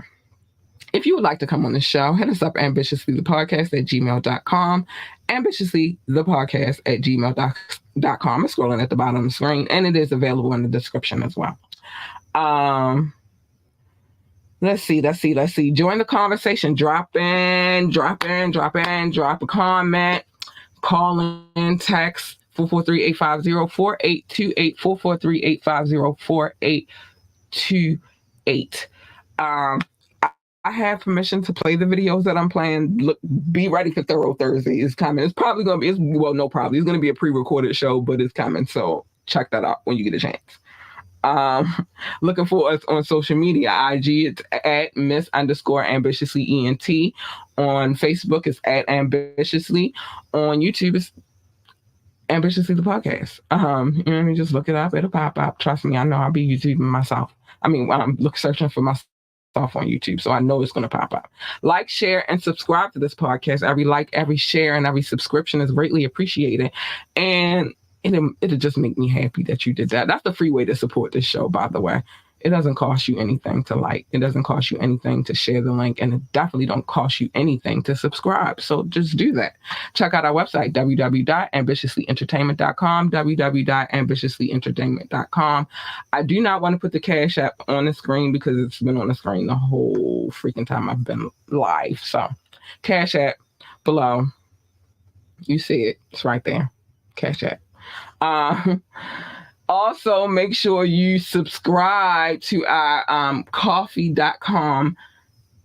Speaker 1: if you would like to come on the show, hit us up ambitiouslythepodcast@gmail.com, ambitiouslythepodcast@gmail.com. It's scrolling at the bottom of the screen, and it is available in the description as well. Let's see. Join the conversation. Drop a comment, call in, text 443-850-4828, 443-850-4828. I have permission to play the videos that I'm playing. Look, be ready for Thorough Thursday. It's coming. It's probably going to be, no problem. It's going to be a pre-recorded show, but it's coming. So check that out when you get a chance. Looking for us on social media. IG, it's at Miss_ambitiously_ENT. On Facebook, it's at Ambitiously. On YouTube, it's Ambitiously the Podcast. You know, just look it up. It'll pop up. Trust me, I know I'll be YouTubing myself. I mean, I'm searching for myself on YouTube, so I know it's going to pop up. Like, share, and subscribe to this podcast. Every like, every share, and every subscription is greatly appreciated. And it'll just make me happy that you did that. That's the free way to support this show, by the way. It doesn't cost you anything to like. It doesn't cost you anything to share the link. And it definitely don't cost you anything to subscribe. So just do that. Check out our website, www.ambitiouslyentertainment.com, www.ambitiouslyentertainment.com. I do not want to put the Cash App on the screen because it's been on the screen the whole freaking time I've been live. So Cash App below. You see it. It's right there. Cash App. Also, make sure you subscribe to our coffee.com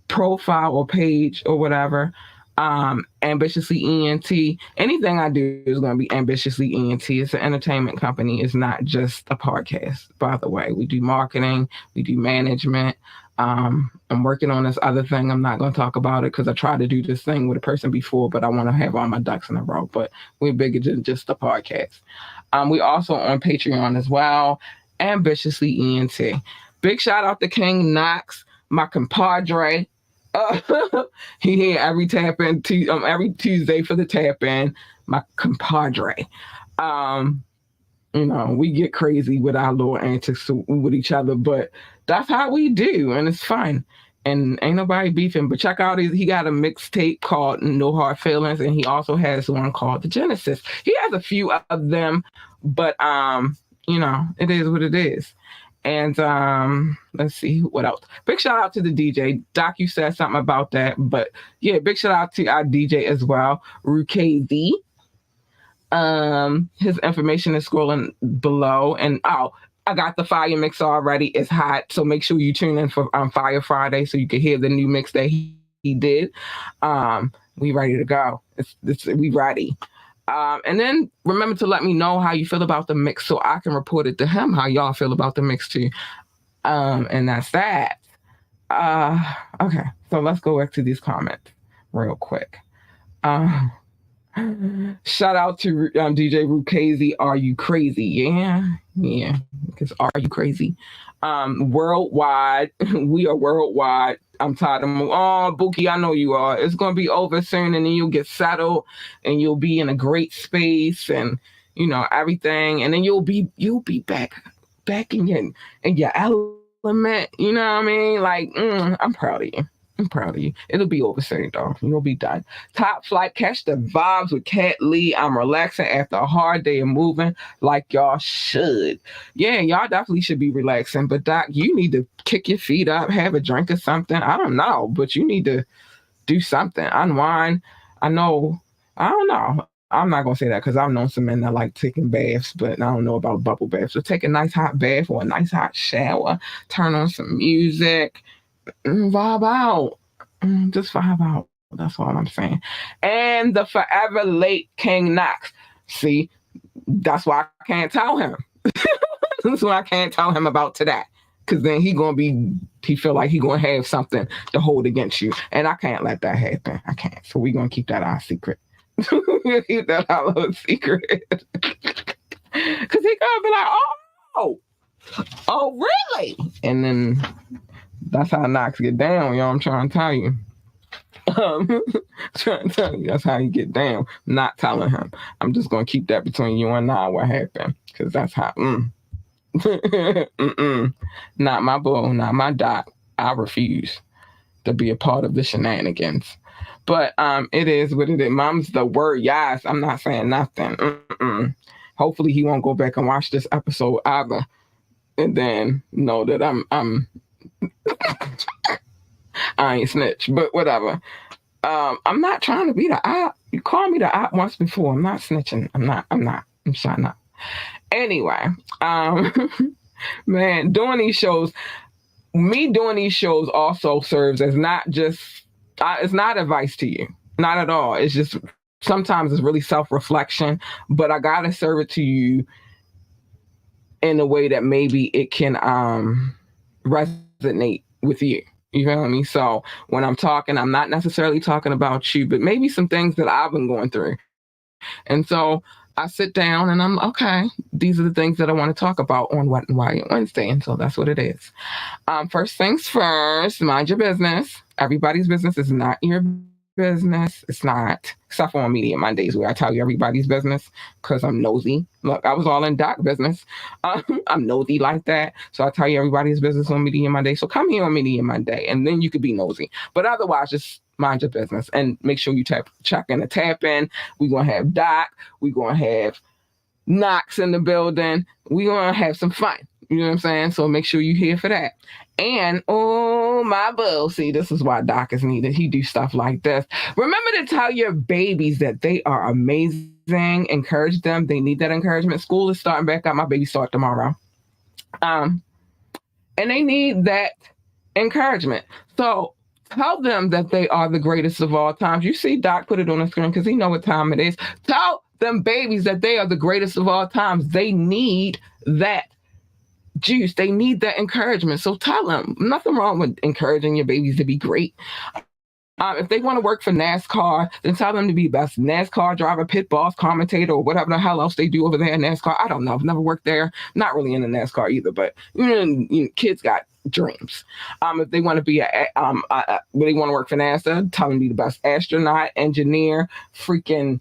Speaker 1: profile or page or whatever. Ambitiously ENT. Anything I do is going to be Ambitiously ENT. It's an entertainment company. It's not just a podcast, by the way. We do marketing. We do management. I'm working on this other thing. I'm not going to talk about it because I tried to do this thing with a person before, but I want to have all my ducks in a row. But we're bigger than just the podcast. We also on Patreon as well. Ambitiously ENT. Big shout out to King Knox, my compadre. He here every every Tuesday for the tap in. My compadre. We get crazy with our little antics with each other, but that's how we do, and it's fun. And ain't nobody beefing. But check out he got a mixtape called No Hard Feelings, and he also has one called The Genesis. He has a few of them, but it is what it is. And let's see what else. Big shout out to the DJ. Doc, you said something about that, but yeah, big shout out to our DJ as well, RuKZ. His information is scrolling below, and I got the fire mix already. It's hot, so make sure you tune in for Fire Friday so you can hear the new mix that he did. We ready to go. We ready. And then remember to let me know how you feel about the mix so I can report it to him how y'all feel about the mix too. And that's that. Okay, so let's go back to these comments real quick. Shout out to DJ RuKZ. Are you crazy? Yeah. Because are you crazy? Worldwide. We are worldwide. I'm tired of Bookie, I know you are. It's gonna be over soon, and then you'll get settled, and you'll be in a great space, and everything, and then you'll be back in your element. You know what I mean? Like, I'm proud of you. It'll be over soon, though. You'll be done. Top Flight, catch the vibes with Cat Lee. I'm relaxing after a hard day of moving like y'all should. Yeah, y'all definitely should be relaxing. But Doc, you need to kick your feet up, have a drink or something. I don't know, but you need to do something. Unwind. I don't know. I'm not going to say that because I've known some men that like taking baths, but I don't know about bubble baths. So take a nice hot bath or a nice hot shower. Turn on some music. Vibe out. Just vibe out. That's all I'm saying. And the forever late King Knox. See, that's why I can't tell him. That's why I can't tell him about today. Because then he feel like he going to have something to hold against you. And I can't let that happen. I can't. So we're going to keep that our secret. Keep that our little secret. Because he going to be like, oh, really? And then that's how Knox get down, I'm trying to tell you. Trying to tell you, that's how you get down. Not telling him. I'm just going to keep that between you and I, what happened. Because that's how, not my boo, not my Doc. I refuse to be a part of the shenanigans. But it is what it is. Mom's the word, yes. I'm not saying nothing. Hopefully he won't go back and watch this episode either. And then know that I'm I ain't snitch, but whatever. I'm not trying to be the op. You called me the op once before. I'm not snitching. I'm not. I'm shutting up. Anyway, man, doing these shows also serves as not just, it's not advice to you. Not at all. It's just, sometimes it's really self-reflection, but I got to serve it to you in a way that maybe it can resonate with you. You feel me? So when I'm talking, I'm not necessarily talking about you, but maybe some things that I've been going through. And so I sit down and I'm, okay, these are the things that I want to talk about on What and Why Wednesday. And so that's what it is. First things first, mind your business. Everybody's business is not your business. It's not, except for on Media Mondays where I tell you everybody's business because I'm nosy. Look, I was all in Doc business. I'm nosy like that. So I tell you everybody's business on Media Monday. So come here on Media Monday and then you could be nosy. But otherwise, just mind your business and make sure you check in the tap in. We're going to have Doc. We're going to have Knox in the building. We're going to have some fun. You know what I'm saying? So make sure you're here for that. And, oh, my boo. See, this is why Doc is needed. He do stuff like this. Remember to tell your babies that they are amazing. Encourage them. They need that encouragement. School is starting back up. My baby start tomorrow. And they need that encouragement. So tell them that they are the greatest of all times. You see Doc put it on the screen because he know what time it is. Tell them babies that they are the greatest of all times. They need that juice. They need that encouragement. So tell them nothing wrong with encouraging your babies to be great. If they want to work for NASCAR, then tell them to be the best NASCAR driver, pit boss, commentator, or whatever the hell else they do over there in NASCAR. I don't know. I've never worked there. Not really into NASCAR either, but kids got dreams. If they want to be they want to work for NASA, tell them to be the best astronaut, engineer, freaking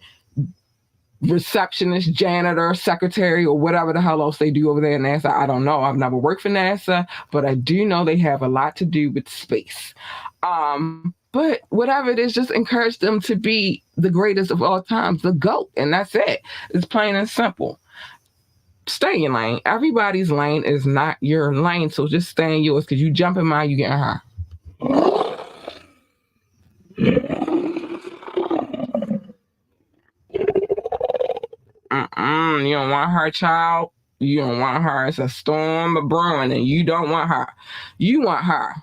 Speaker 1: receptionist, janitor, secretary, or whatever the hell else they do over there in NASA. I don't know. I've never worked for NASA, but I do know they have a lot to do with space. But whatever it is, just encourage them to be the greatest of all times, the GOAT. And that's it. It's plain and simple. Stay in your lane. Everybody's lane is not your lane. So just stay in yours, because you jump in mine, you get her. You don't want her, child. You don't want her. It's a storm brewing, and you don't want her. You want her.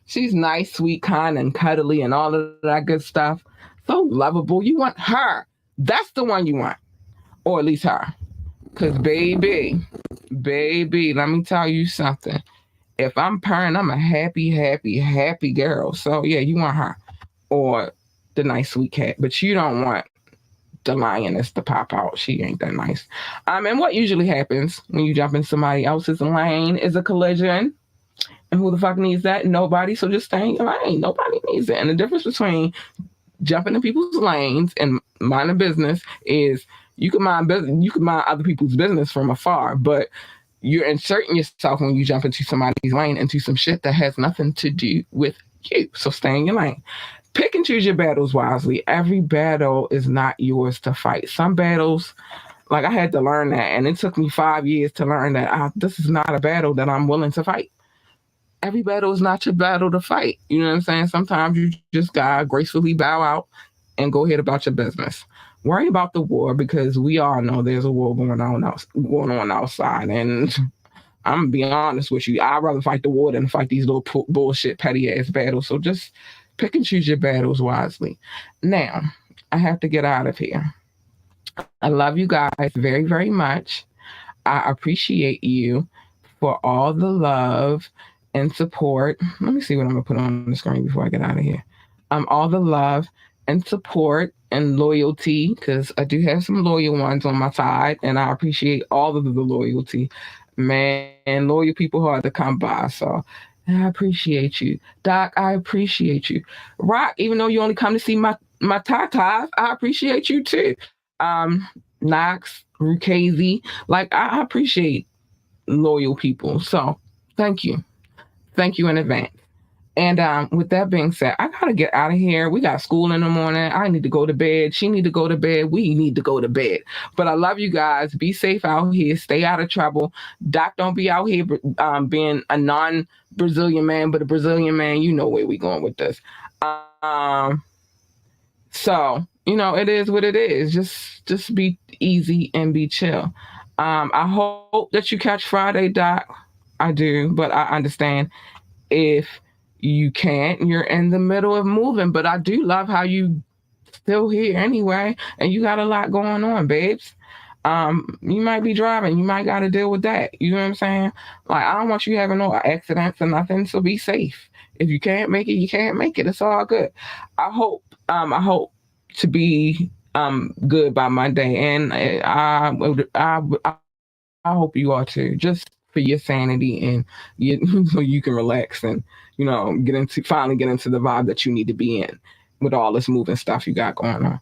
Speaker 1: She's nice, sweet, kind, and cuddly, and all of that good stuff. So lovable. You want her. That's the one you want. Or at least her. Because, baby, let me tell you something. If I'm purring, I'm a happy, happy, happy girl. So, yeah, you want her. Or the nice, sweet cat. But you don't want the lioness to pop out. She ain't that nice. And what usually happens when you jump in somebody else's lane is a collision. And who the fuck needs that? Nobody. So just stay in your lane. Nobody needs it. And the difference between jumping in people's lanes and minding business is you can mind other people's business from afar, but you're inserting yourself when you jump into somebody's lane into some shit that has nothing to do with you. So stay in your lane. Pick and choose your battles wisely. Every battle is not yours to fight. Some battles, like I had to learn that, and it took me 5 years to learn that this is not a battle that I'm willing to fight. Every battle is not your battle to fight. You know what I'm saying? Sometimes you just gotta gracefully bow out and go ahead about your business. Worry about the war, because we all know there's a war going on outside. And I'm gonna be honest with you, I'd rather fight the war than fight these little bullshit petty ass battles. So just pick and choose your battles wisely. Now, I have to get out of here. I love you guys very, very much. I appreciate you for all the love and support. Let me see what I'm gonna put on the screen before I get out of here. All the love and support and loyalty, because I do have some loyal ones on my side, and I appreciate all of the loyalty. Man, loyal people hard to come by, so I appreciate you. Doc, I appreciate you. Rock, even though you only come to see my tatas, I appreciate you too. Knox, Rukazi, like I appreciate loyal people. So thank you. Thank you in advance. And with that being said, I gotta get out of here. We got school in the morning. I need to go to bed. She need to go to bed. We need to go to bed. But I love you guys. Be safe out here. Stay out of trouble. Doc, don't be out here being a non-Brazilian man, but a Brazilian man. You know where we going with this. So it is what it is. Just be easy and be chill. I hope that you catch Friday, Doc. I do, but I understand if you can't. You're in the middle of moving, but I do love how you still here anyway, and you got a lot going on, babes. You might be driving, you might got to deal with that. You know what I'm saying? Like, I don't want you having no accidents or nothing, so be safe. If you can't make it, you can't make it. It's all good. I hope to be good by Monday, and I hope you are too. Just for your sanity and so you can relax and finally get into the vibe that you need to be in with all this moving stuff you got going on.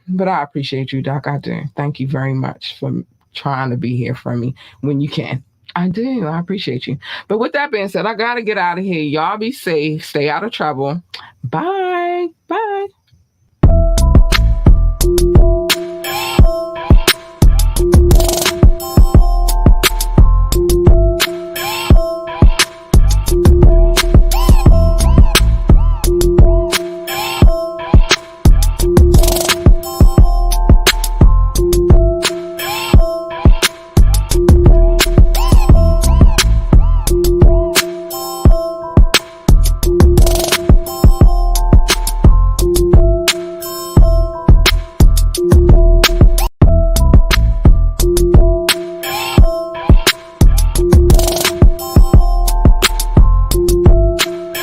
Speaker 1: But I appreciate you, Doc. I do. Thank you very much for trying to be here for me when you can. I do. I appreciate you. But with that being said, I gotta get out of here. Y'all be safe. Stay out of trouble. Bye. Bye.